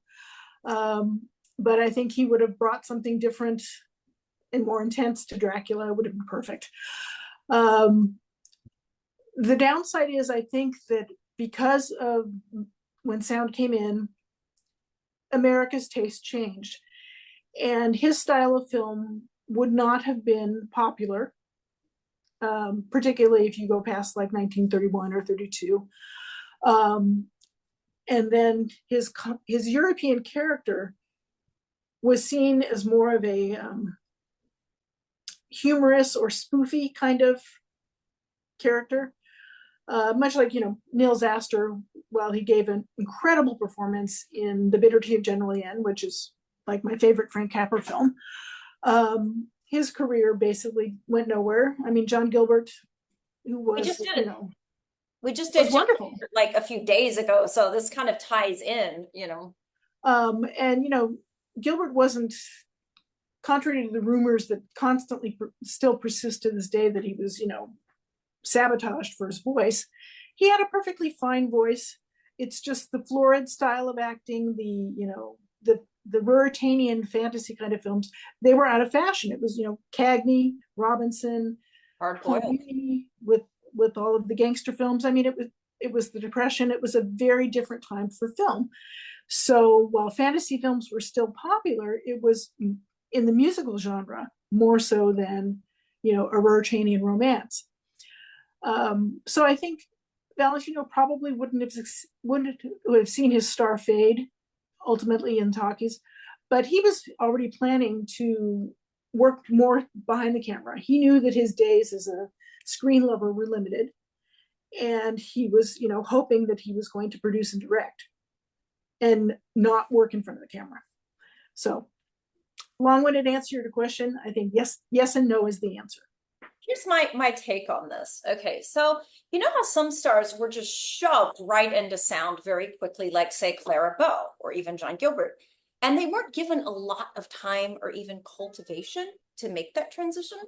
but I think he would have brought something different and more intense to Dracula. It would have been perfect. The downside is, I think that because of when sound came in, America's taste changed, and his style of film would not have been popular, particularly if you go past like 1931 or 32. And then his European character was seen as more of a humorous or spoofy kind of character. Much like, Nils Astor, while he gave an incredible performance in The Bitter Tea of General Yen, which is like my favorite Frank Capra film, his career basically went nowhere. I mean, John Gilbert, who We was, just did we just was did John wonderful. like a few days ago, so this kind of ties in, And, Gilbert wasn't, contrary to the rumors that constantly still persist to this day that he was, sabotaged for his voice. He had a perfectly fine voice. It's just the florid style of acting, the Ruritanian fantasy kind of films, they were out of fashion. It was, Cagney, Robinson, hard boiled. Fellini with all of the gangster films. I mean, it was the Depression. It was a very different time for film. So while fantasy films were still popular, it was in the musical genre more so than, a Ruritanian romance. So I think Valentino probably wouldn't have seen his star fade ultimately in talkies, but he was already planning to work more behind the camera. He knew that his days as a screen lover were limited, and he was, hoping that he was going to produce and direct and not work in front of the camera. So, long-winded answer to your question. I think yes and no is the answer. Here's my take on this. Okay, so you know how some stars were just shoved right into sound very quickly, like say Clara Bow or even John Gilbert, and they weren't given a lot of time or even cultivation to make that transition.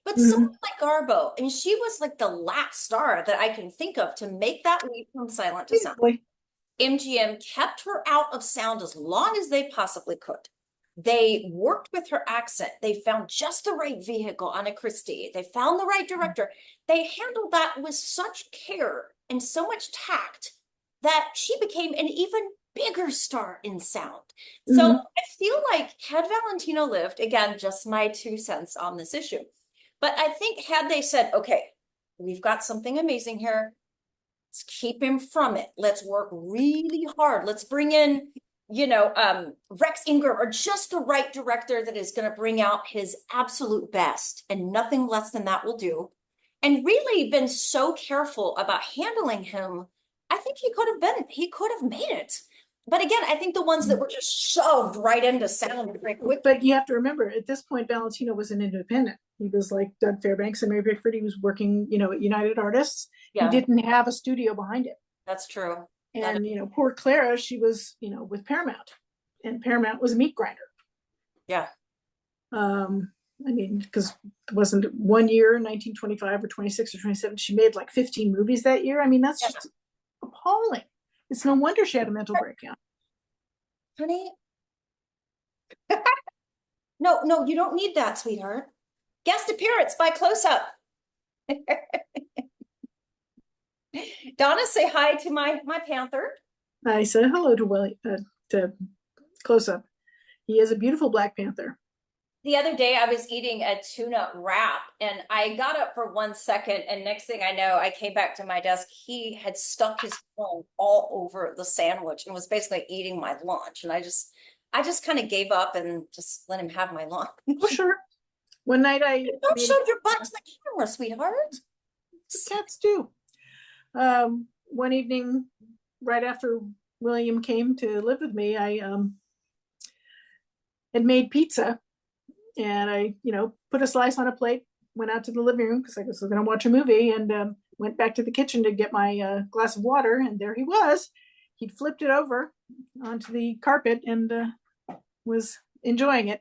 But someone like Garbo, and she was like the last star that I can think of to make that leap from silent to sound. Basically. MGM kept her out of sound as long as they possibly could. They worked with her accent. They found just the right vehicle on a Christie. They found the right director. They handled that with such care and so much tact that she became an even bigger star in sound. So I feel like had Valentino lived, again, just my 2 cents on this issue, but I think had they said, okay, we've got something amazing here. Let's keep him from it. Let's work really hard. Let's bring in Rex Ingram or just the right director that is going to bring out his absolute best and nothing less than that will do. And really been so careful about handling him. I think he could have made it. But again, I think the ones that were just shoved right into sound very quick. But you have to remember, at this point, Valentino was an independent. He was like Doug Fairbanks and Mary Pickford. He was working, at United Artists. Yeah. He didn't have a studio behind it. That's true. That is, And, poor Clara, she was, with Paramount, and Paramount was a meat grinder. yeah. Because it wasn't one year, 1925 or 26 or 27, she made like 15 movies that year. That's Yeah. just appalling. It's no wonder she had a mental breakdown. Honey, no, no, you don't need that, sweetheart. Guest appearance by close up. Donna, say hi to my panther. I said hello to Willie, to Close Up. He is a beautiful Black Panther. The other day I was eating a tuna wrap and I got up for 1 second and next thing I know, I came back to my desk. He had stuck his phone all over the sandwich and was basically eating my lunch. And I just kind of gave up and just let him have my lunch. Oh, sure. One night I Don't made show your butt to the camera, sweetheart. cats do. One evening, right after William came to live with me, I had made pizza, and I, put a slice on a plate, went out to the living room because I was going to watch a movie, and went back to the kitchen to get my glass of water, and there he was. He'd flipped it over onto the carpet and was enjoying it.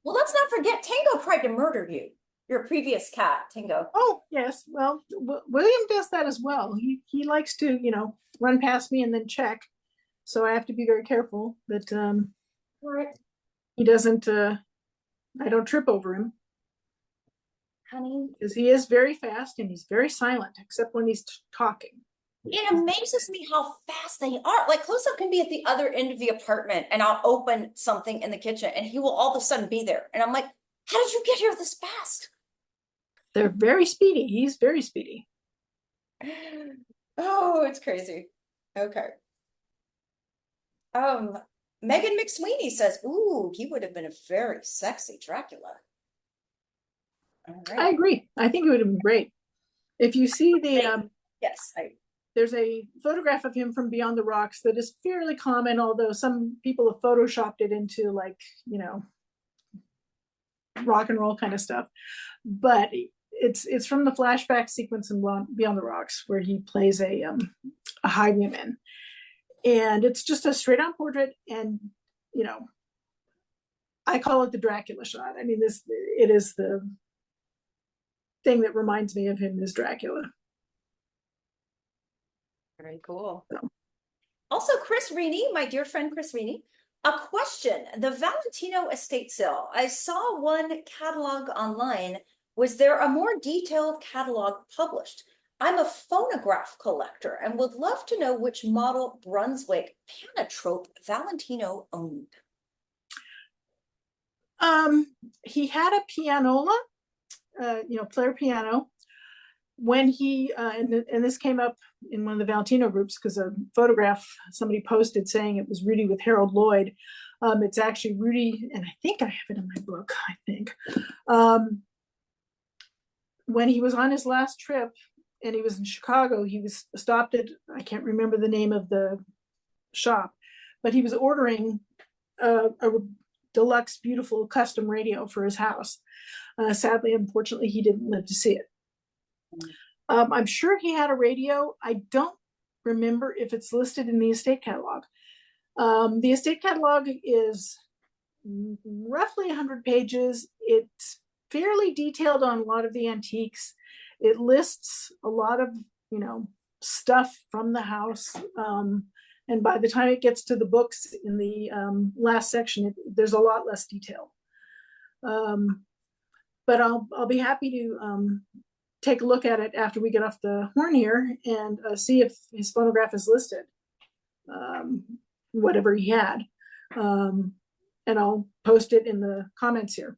Well, let's not forget Tango tried to murder you. Your previous cat, Tango. Oh, yes. Well, William does that as well. He likes to, run past me and then check. So I have to be very careful that Right. he doesn't, I don't trip over him. Honey, Because he is very fast and he's very silent, except when he's talking. it amazes me how fast they are. Like close up can be at the other end of the apartment and I'll open something in the kitchen and he will all of a sudden be there. And I'm like, how did you get here this fast? They're very speedy. He's very speedy. Oh, it's crazy. Okay. Um, Megan McSweeney says, ooh, he would have been a very sexy Dracula. All I right. agree. I think it would have been great. If you see Yes, there's a photograph of him from Beyond the Rocks that is fairly common, although some people have photoshopped it into like, rock and roll kind of stuff. But it's from the flashback sequence in Beyond the Rocks where he plays a highwayman, and it's just a straight on portrait. And I call it the Dracula shot. It is the thing that reminds me of him as Dracula. very cool. So. Also, Chris Reaney, my dear friend Chris Reaney, a question. The Valentino estate sale. I saw one catalog online. Was there a more detailed catalog published? I'm a phonograph collector and would love to know which model Brunswick Panatrope Valentino owned. He had a pianola, player piano. When he and this came up in one of the Valentino groups because a photograph somebody posted saying it was Rudy with Harold Lloyd. It's actually Rudy, and I think I have it in my book. I think when he was on his last trip and he was in Chicago, he was stopped at, I can't remember the name of the shop, but he was ordering a deluxe, beautiful custom radio for his house. Sadly, unfortunately, he didn't live to see it. I'm sure he had a radio. I don't remember if it's listed in the estate catalog. The estate catalog is roughly 100 pages. It's fairly detailed on a lot of the antiques. It lists a lot of, stuff from the house. And by the time it gets to the books in the last section, there's a lot less detail. But I'll be happy to take a look at it after we get off the horn here and see if his phonograph is listed, whatever he had. And I'll post it in the comments here.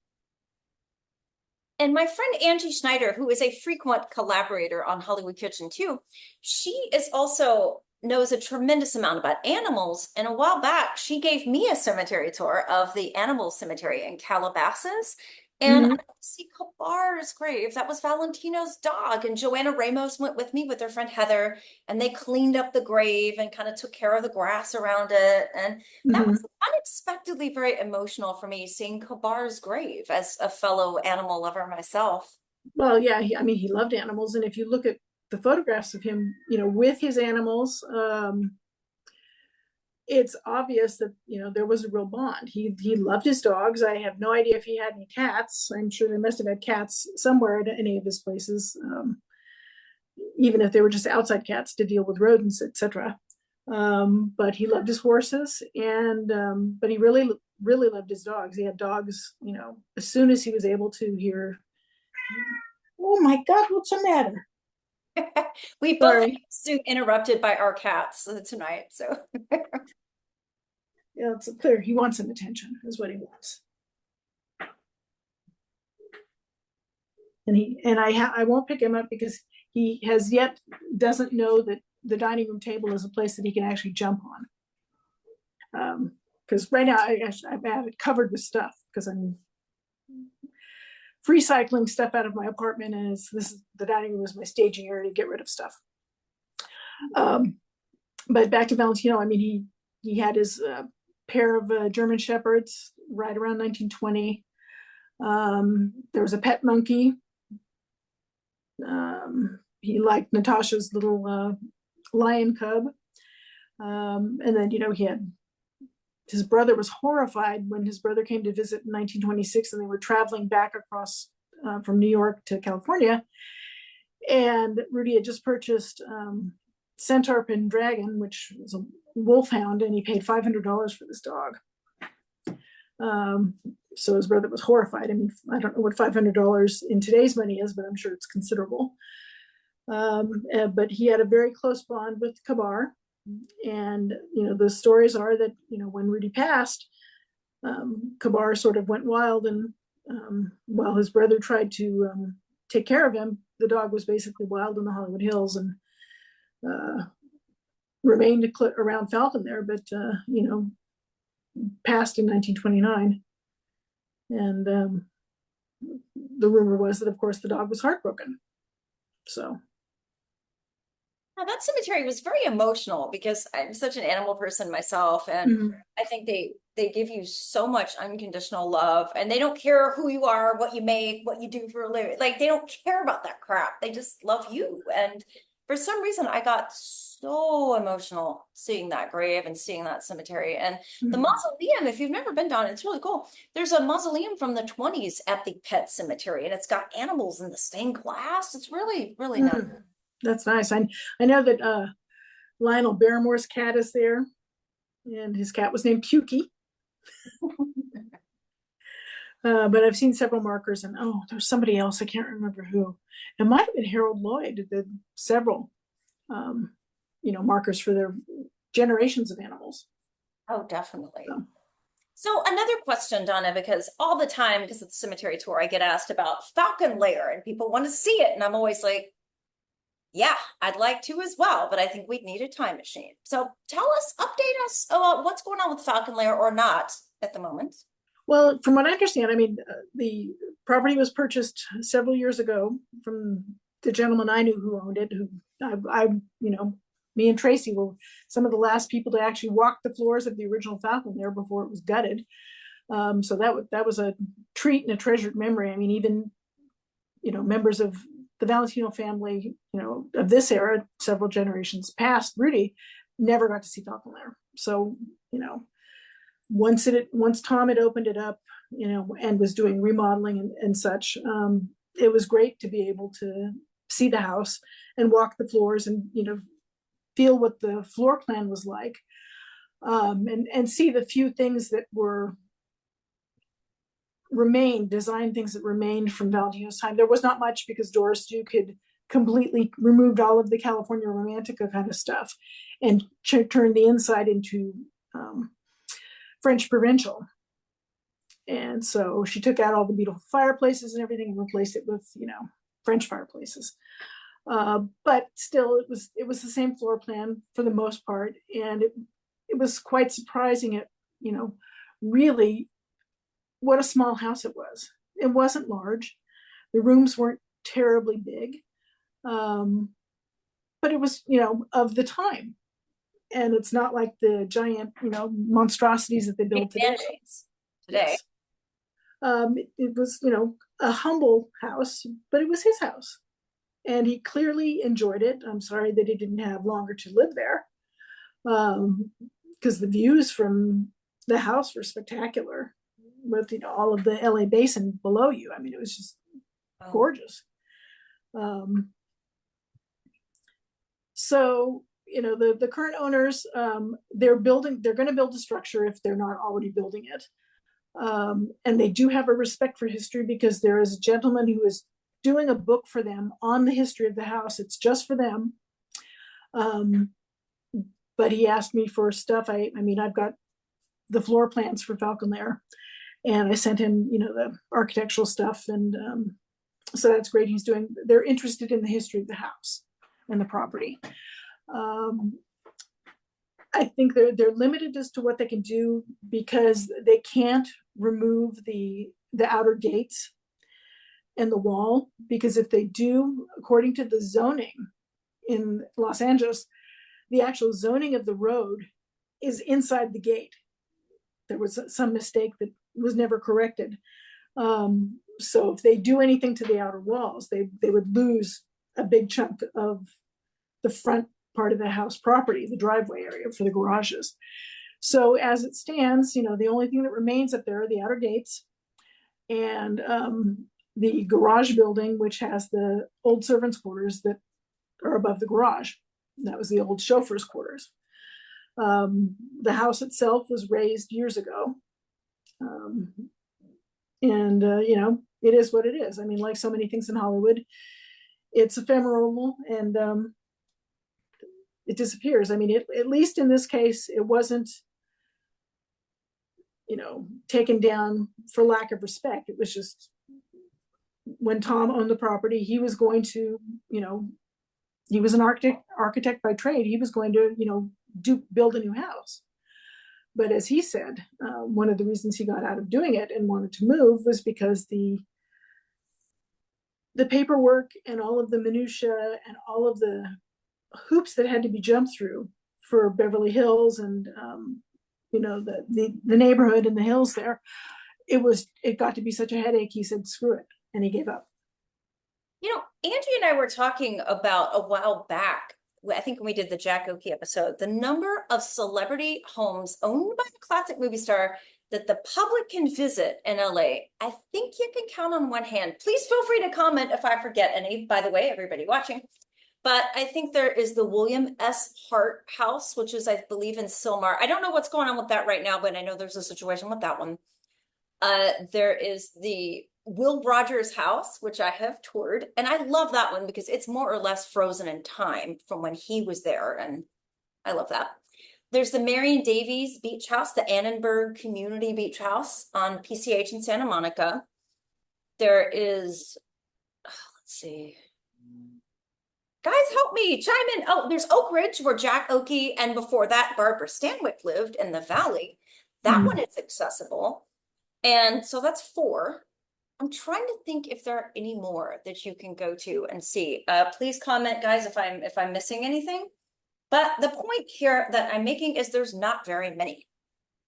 And my friend Angie Schneider, who is a frequent collaborator on Hollywood Kitchen too, she is also knows a tremendous amount about animals. And a while back, she gave me a cemetery tour of the animal cemetery in Calabasas. And I got to see Kabar's grave. That was Valentino's dog. And Joanna Ramos went with me with her friend Heather, and they cleaned up the grave and kind of took care of the grass around it. And that was unexpectedly very emotional for me, seeing Kabar's grave as a fellow animal lover myself. Well, yeah, he loved animals. And if you look at the photographs of him, with his animals, it's obvious that, there was a real bond. He loved his dogs. I have no idea if he had any cats. I'm sure they must have had cats somewhere at any of his places, even if they were just outside cats to deal with rodents, etc. But he loved his horses, and but he really, really loved his dogs. He had dogs, as soon as he was able to hear, oh my God, what's the matter? We both Sorry. soon interrupted by our cats tonight. So Yeah, it's clear. He wants some attention, is what he wants. I won't pick him up because he has yet doesn't know that the dining room table is a place that he can actually jump on. Because right now I have it covered with stuff because I'm free cycling stuff out of my apartment, and the dining room is my staging area to get rid of stuff. But back to Valentino, I mean, he had his pair of German Shepherds right around 1920. There was a pet monkey. He liked Natasha's little lion cub. And then, his brother was horrified when his brother came to visit in 1926, and they were traveling back across from New York to California. And Rudy had just purchased Centaur Pendragon, which was a wolfhound, and he paid $500 for this dog. So his brother was horrified. I mean, I don't know what $500 in today's money is, but I'm sure it's considerable. But he had a very close bond with Kabar. And, the stories are that, when Rudy passed, Kabar sort of went wild. And while his brother tried to take care of him, the dog was basically wild in the Hollywood Hills and remained around Falcon there, but, passed in 1929. And the rumor was that, of course, the dog was heartbroken. So. now, that cemetery was very emotional because I'm such an animal person myself, and I think they give you so much unconditional love, and they don't care who you are, what you make, what you do for a living. Like, they don't care about that crap. They just love you. And for some reason, I got so emotional seeing that grave and seeing that cemetery. And the mausoleum, if you've never been down, it's really cool. There's a mausoleum from the 20s at the pet cemetery, and it's got animals in the stained glass. It's really, really nice. That's nice. I know that Lionel Barrymore's cat is there, and his cat was named Pukey. But I've seen several markers, and there's somebody else, I can't remember who. It might have been Harold Lloyd, did several markers for their generations of animals. Oh, definitely. So another question, Donna, because all the time, because of the cemetery tour, I get asked about Falcon Lair, and people want to see it, and I'm always like, yeah, I'd like to as well, but I think we'd need a time machine. So update us about what's going on with Falcon Lair or not at the moment. Well, from what I understand, I mean, the property was purchased several years ago from the gentleman I knew who owned it. Who me and Tracy were some of the last people to actually walk the floors of the original Falcon Lair before it was gutted. So that was a treat and a treasured memory. I mean, even members of the Valentino family, of this era, several generations past Rudy, never got to see Falcon Lair. So, once Tom had opened it up, and was doing remodeling and such, it was great to be able to see the house and walk the floors and, feel what the floor plan was like, and see the few things that design things that remained from Valentino's time. There was not much because Doris Duke had completely removed all of the California Romantica kind of stuff and turned the inside into French Provincial. And so she took out all the beautiful fireplaces and everything and replaced it with, French fireplaces. But still, it was the same floor plan for the most part, and it was quite surprising at, really what a small house it was. It wasn't large. The rooms weren't terribly big, but it was, of the time. And it's not like the giant, monstrosities that they build today. Yes. It was, a humble house, but it was his house. And he clearly enjoyed it. I'm sorry that he didn't have longer to live there. because the views from the house were spectacular with, all of the LA basin below you. I mean, it was just gorgeous. So, the current owners, they're going to build a structure if they're not already building it. And they do have a respect for history because there is a gentleman who is doing a book for them on the history of the house. It's just for them. But he asked me for stuff. I mean, I've got the floor plans for Falcon Lair, and I sent him, the architectural stuff. And so that's great. They're interested in the history of the house and the property. I think they're limited as to what they can do because they can't remove the outer gates and the wall, because if they do, according to the zoning in Los Angeles, the actual zoning of the road is inside the gate. There was some mistake that was never corrected. So if they do anything to the outer walls, they would lose a big chunk of the front part of the house property, the driveway area for the garages. So as it stands, the only thing that remains up there are the outer gates and the garage building, which has the old servants' quarters that are above the garage. That was the old chauffeur's quarters. The house itself was raised years ago. And it is what it is. I mean, like so many things in Hollywood, it's ephemeral and it disappears. I mean, at least in this case, it wasn't, taken down for lack of respect. It was just when Tom owned the property, he was going to, he was an architect by trade. He was going to, build a new house. But as he said, one of the reasons he got out of doing it and wanted to move was because the paperwork and all of the minutia and all of the hoops that had to be jumped through for Beverly Hills and the neighborhood and the hills there, it got to be such a headache. He said, screw it. And he gave up. Angie and I were talking about a while back, I think when we did the Jack Oakey episode, the number of celebrity homes owned by a classic movie star that the public can visit in LA. I think you can count on one hand. Please feel free to comment if I forget any, by the way, everybody watching. But I think there is the William S. Hart house, which is, I believe, in Sylmar. I don't know what's going on with that right now, but I know there's a situation with that one. There is the Will Rogers house, which I have toured. And I love that one because it's more or less frozen in time from when he was there. And I love that. There's the Marion Davies Beach House, the Annenberg Community Beach House on PCH in Santa Monica. There is, let's see. Guys, help me, chime in. Oh, there's Oak Ridge, where Jack Oakey and before that, Barbara Stanwyck lived in the valley. That one is accessible. And so that's 4. I'm trying to think if there are any more that you can go to and see. Please comment, guys, if I'm missing anything. But the point here that I'm making is there's not very many.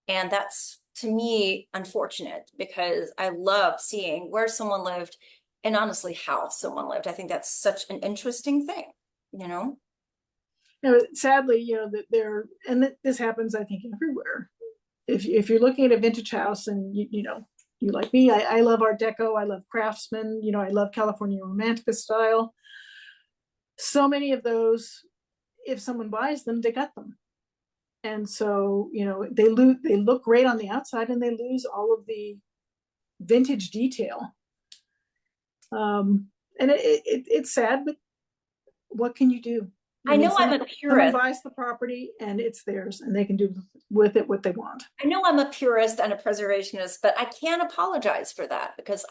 And that's, to me, unfortunate because I love seeing where someone lived and honestly how someone lived. I think that's such an interesting thing, Sadly, that this happens, I think, everywhere. If you're looking at a vintage house and you like me, I love Art Deco, I love Craftsman, I love California Romantica style. So many of those, if someone buys them, they got them. And so, they look great on the outside and they lose all of the vintage detail. And it's sad, but what can you do? I know I'm a purist. Someone buys the property and it's theirs and they can do with it what they want. I know I'm a purist and a preservationist, but I can't apologize for that because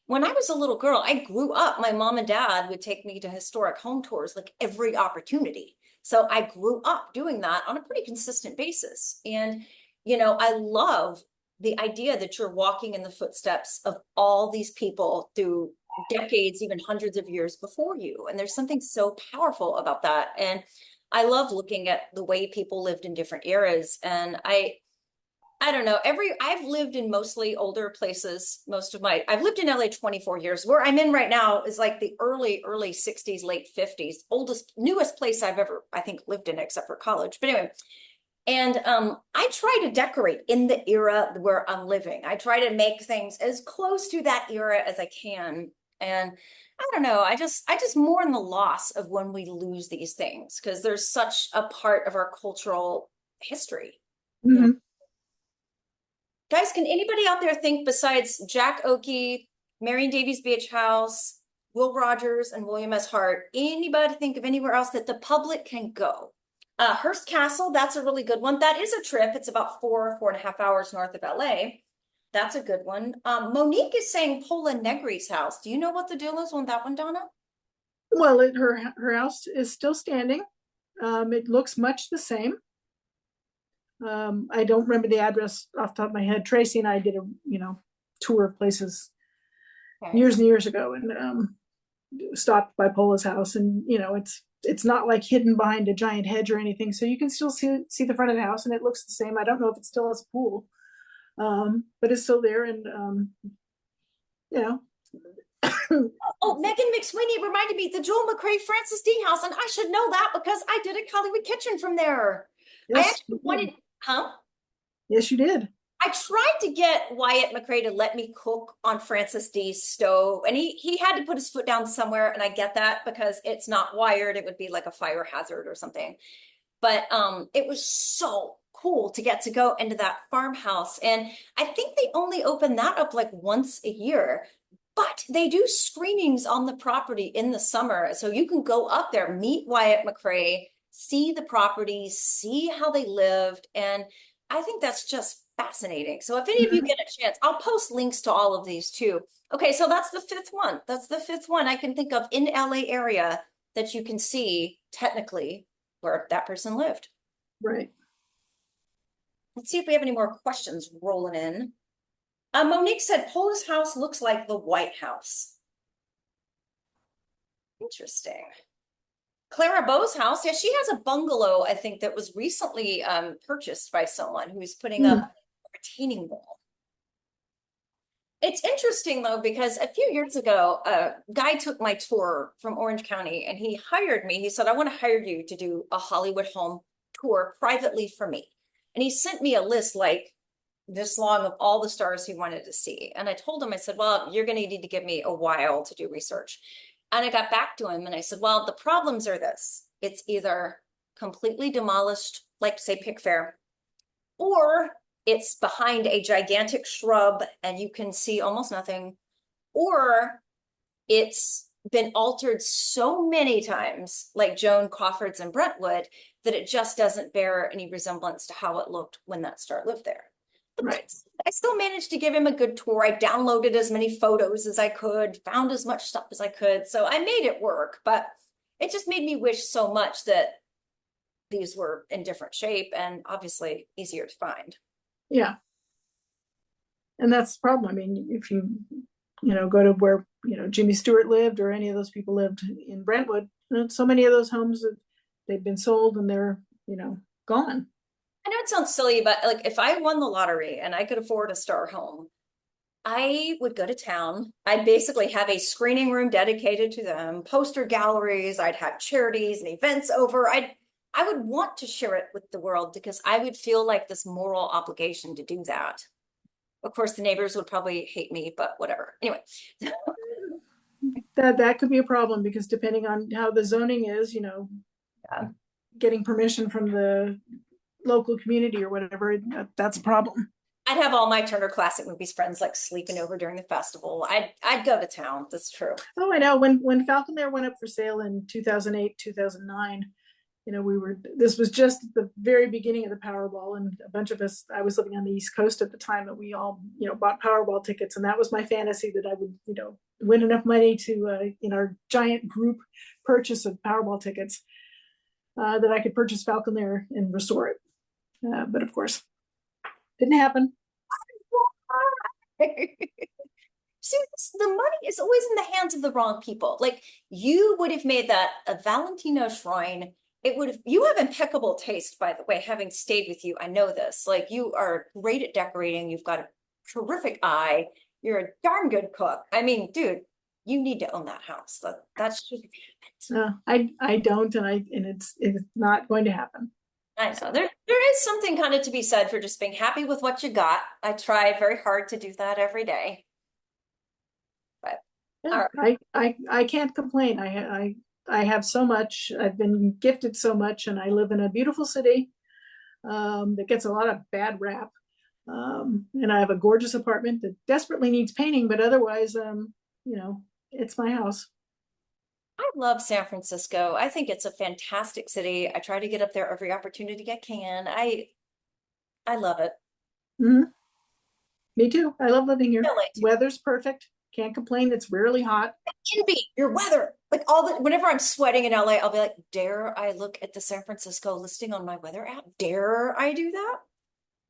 when I was a little girl, I grew up, my mom and dad would take me to historic home tours like every opportunity. So I grew up doing that on a pretty consistent basis. And, I love the idea that you're walking in the footsteps of all these people through decades, even hundreds of years before you. And there's something so powerful about that. And I love looking at the way people lived in different eras. And I don't know, I've lived in mostly older places. I've lived in LA 24 years. Where I'm in right now is like the early 60s, late 50s, newest place I've ever, I think, lived in except for college. But anyway, And I try to decorate in the era where I'm living. I try to make things as close to that era as I can. And I don't know, I just mourn the loss of when we lose these things because there's such a part of our cultural history. You know, Mhm. guys, can anybody out there think besides Jack Oakey, Marion Davies Beach House, Will Rogers, and William S. Hart, anybody think of anywhere else that the public can go? Hearst Castle, that's a really good one. That is a trip. It's about 4.5 hours north of LA. That's a good one. Monique is saying Pola Negri's house. Do you know what the deal is on that one, Donna? Well, her house is still standing. It looks much the same. I don't remember the address off the top of my head. Tracy and I did a tour of places Okay. years and years ago, and stopped by Pola's house, and it's not like hidden behind a giant hedge or anything, so you can still see the front of the house, and it looks the same. I don't know if it still has a pool, but it's still there, and you know. Oh, Megan McSweeney reminded me the Joel McCrae Francis D house, and I should know that because I did a Hollywood Kitchen from there. I Yes, actually wanted, huh? yes, you did. I tried to get Wyatt McCrae to let me cook on Francis D's stove, and he had to put his foot down somewhere, and I get that because it's not wired. It would be like a fire hazard or something. But it was so cool to get to go into that farmhouse. And I think they only open that up like once a year. But they do screenings on the property in the summer. So you can go up there, meet Wyatt McCrae, see the property, see how they lived. And I think that's just fascinating. So if any of you Mhm. get a chance, I'll post links to all of these too. Okay, so that's the fifth one. That's the fifth one I can think of in LA area that you can see technically where that person lived. Right. Let's see if we have any more questions rolling in. Monique said Pola's house looks like the White House. Interesting. Clara Bow's house, yeah, she has a bungalow, I think, that was recently purchased by someone who's putting up Mm. a retaining wall. It's interesting though, because a few years ago, a guy took my tour from Orange County and he hired me. He said, I want to hire you to do a Hollywood home tour privately for me. And he sent me a list like this long of all the stars he wanted to see. And I told him, I said, well, you're going to need to give me a while to do research. And I got back to him and I said, well, the problems are this. It's either completely demolished, like say Pickfair, or it's behind a gigantic shrub and you can see almost nothing, or it's been altered so many times, like Joan Crawford's in Brentwood, that it just doesn't bear any resemblance to how it looked when that star lived there. But Right. I still managed to give him a good tour. I downloaded as many photos as I could, found as much stuff as I could. So I made it work, but it just made me wish so much that these were in different shape and obviously easier to find. Yeah. And that's the problem. I mean, if you go to where Jimmy Stewart lived, or any of those people lived in Brentwood, so many of those homes, they've been sold and they're gone. I know it sounds silly, but like if I won the lottery and I could afford a star home, I would go to town. I'd basically have a screening room dedicated to them, poster galleries, I'd have charities and events over. I would want to share it with the world because I would feel like this moral obligation to do that. Of course, the neighbors would probably hate me, but whatever. Anyway, That could be a problem, because depending on how the zoning is, yeah. getting permission from the local community or whatever, that's a problem. I'd have all my Turner Classic Movies friends like sleeping over during the festival. I'd go to town. That's true. Oh, I know. When Falcon Lair went up for sale in 2008, 2009, this was just the very beginning of the Powerball, and a bunch of us, I was living on the East Coast at the time, that we all, bought Powerball tickets. And that was my fantasy, that I would, win enough money to, in our giant group purchase of Powerball tickets, that I could purchase Falcon Lair and restore it. But of course, didn't happen. See, the money is always in the hands of the wrong people. Like you would have made that a Valentino shrine. It would have, you have impeccable taste, by the way, having stayed with you. I know this. Like you are great at decorating. You've got a terrific eye. You're a darn good cook. I mean, dude, you need to own that house. That's just I don't, and it's not going to happen. I know So there is something kind of to be said for just being happy with what you got. I try very hard to do that every day. But yeah, all right. I can't complain. I have so much. I've been gifted so much, and I live in a beautiful city that gets a lot of bad rap. And I have a gorgeous apartment that desperately needs painting, but otherwise, you know, it's my house. I love San Francisco. I think it's a fantastic city. I try to get up there every opportunity I can. I love it. Mhm. Me too. I love living here. LA too. Weather's perfect. Can't complain. It's rarely hot. Can be your weather. Like all the whenever I'm sweating in LA, I'll be like, dare I look at the San Francisco listing on my weather app? Dare I do that?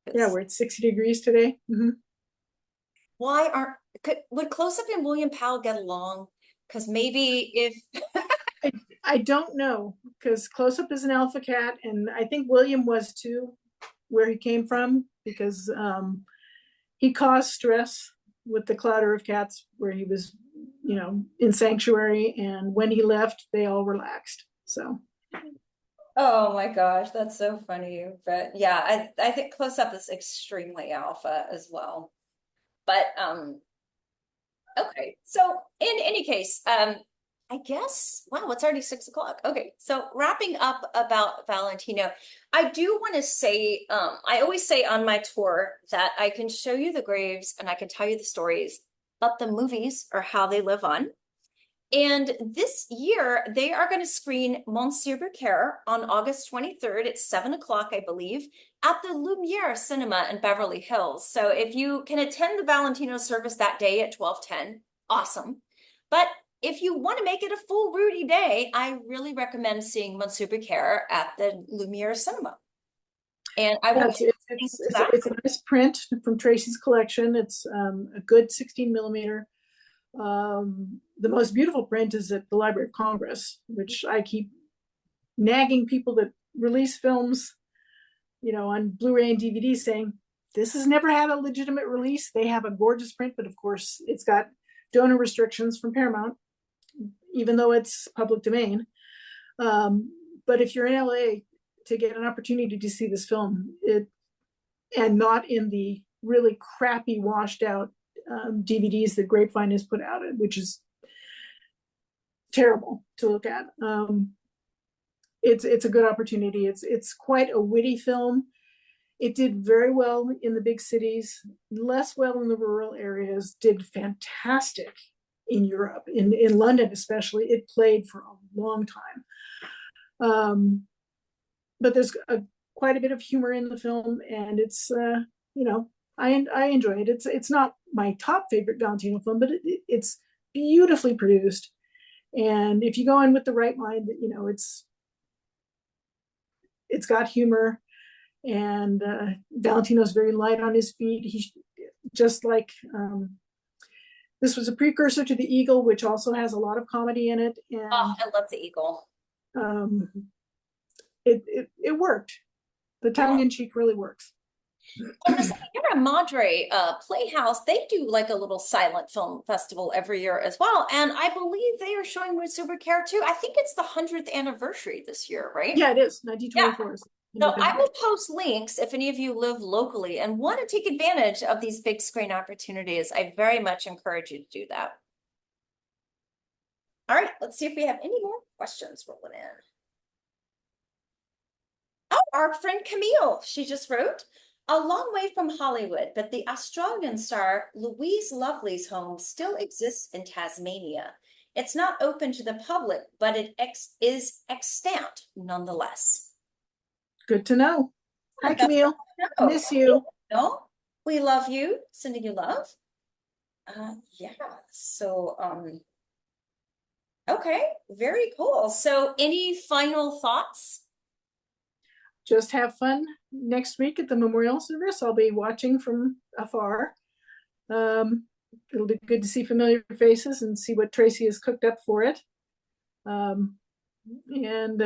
Yeah, Because we're at 60 degrees today. why aren't would Close Up and William Powell get along? Because maybe if I, I don't know because Close Up is an alpha cat, and I think William was too, where he came from, because he caused stress with the clatter of cats where he was, in sanctuary. And when he left, they all relaxed. So, oh my gosh, that's so funny. But yeah, I think Close Up is extremely alpha as well. But okay. So in any case, I guess wow, it's already 6 o'clock. Okay, so wrapping up about Valentino, I do want to say, I always say on my tour that I can show you the graves and I can tell you the stories, but the movies are how they live on. And this year, they are going to screen Monsieur Beaucaire on August 23rd at 7 o'clock, I believe, at the Lumiere Cinema in Beverly Hills. So if you can attend the Valentino service that day at 12:10, awesome. But if you want to make it a full Rudy day, I really recommend seeing Monsieur Beaucaire at the Lumiere Cinema. And I will yeah, get links to that. it's a nice print from Tracy's collection. It's a good 16 millimeter. The most beautiful print is at the Library of Congress, which I keep nagging people that release films, on Blu-ray and DVD, saying this has never had a legitimate release. They have a gorgeous print, but of course it's got donor restrictions from Paramount, even though it's public domain. But if you're in LA to get an opportunity to see this film, and not in the really crappy, washed out DVDs that Grapevine has put out, which is terrible to look at. It's a good opportunity. It's quite a witty film. It did very well in the big cities, less well in the rural areas. Did fantastic in Europe, in London especially. It played for a long time. But there's quite a bit of humor in the film, and it's I enjoy it. It's not my top favorite Valentino film, but it's beautifully produced. And if you go in with the right mind, it's got humor, and Valentino's very light on his feet. He just like this was a precursor to The Eagle, which also has a lot of comedy in it, Oh, and I love the Eagle. um, it worked. The tongue Yeah. in cheek really works. I'm gonna say Sierra Madre Playhouse, they do like a little silent film festival every year as well. And I believe they are showing with Super Care too. I think it's the 100th anniversary this year, right? Yeah, it is Yeah. 1924. So I will post links if any of you live locally and want to take advantage of these big screen opportunities. I very much encourage you to do that. All right, let's see if we have any more questions rolling in. Oh, our friend Camille, she just wrote, a long way from Hollywood, but the Australian star Louise Lovely's home still exists in Tasmania. It's not open to the public, but it is extant nonetheless. Good to know. Hi, That's Camille. no, Miss you. no, we love you, sending you love. Yeah. So, okay, very cool. So, any final thoughts? Just have fun next week at the memorial service. I'll be watching from afar. Um, it'll be good to see familiar faces and see what Tracy has cooked up for it. Um, and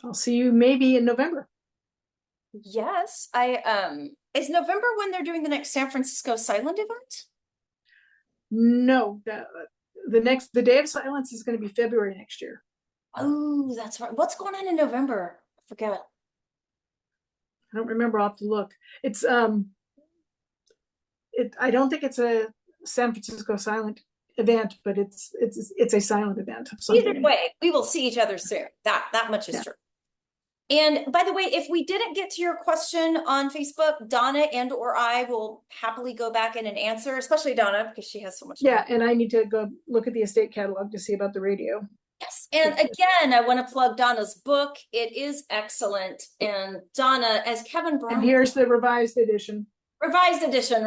I'll see you maybe in November. Yes, is November when they're doing the next San Francisco Silent event? No, the day of silence is going to be February next year. Oh, that's right. What's going on in November? forget. I don't remember. I'll have to look. It's I don't think it's a San Francisco silent event, but it's a silent event of some Either kind. way, we will see each other soon. That much is Yeah. true. And by the way, if we didn't get to your question on Facebook, Donna and or I will happily go back in and answer, especially Donna, because she has so much. Yeah, and I need to go look at the estate catalog to see about the radio. Yes. And again, I want to plug Donna's book. It is excellent. And Donna, as Kevin Brown. And here's the revised edition. Revised edition.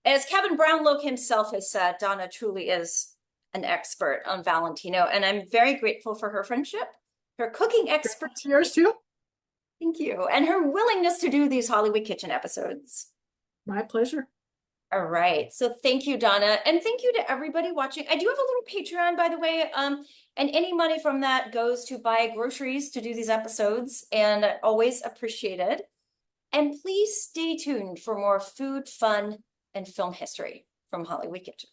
As Kevin Brownlow himself has said, Donna truly is an expert on Valentino. And I'm very grateful for her friendship, her cooking expertise. Yours too? Thank you. And her willingness to do these Hollywood Kitchen episodes. My pleasure. All right. So thank you, Donna. And thank you to everybody watching. I do have a little Patreon, by the way. And any money from that goes to buy groceries to do these episodes. And I always appreciate it. And please stay tuned for more food, fun, and film history from Hollywood Kitchen.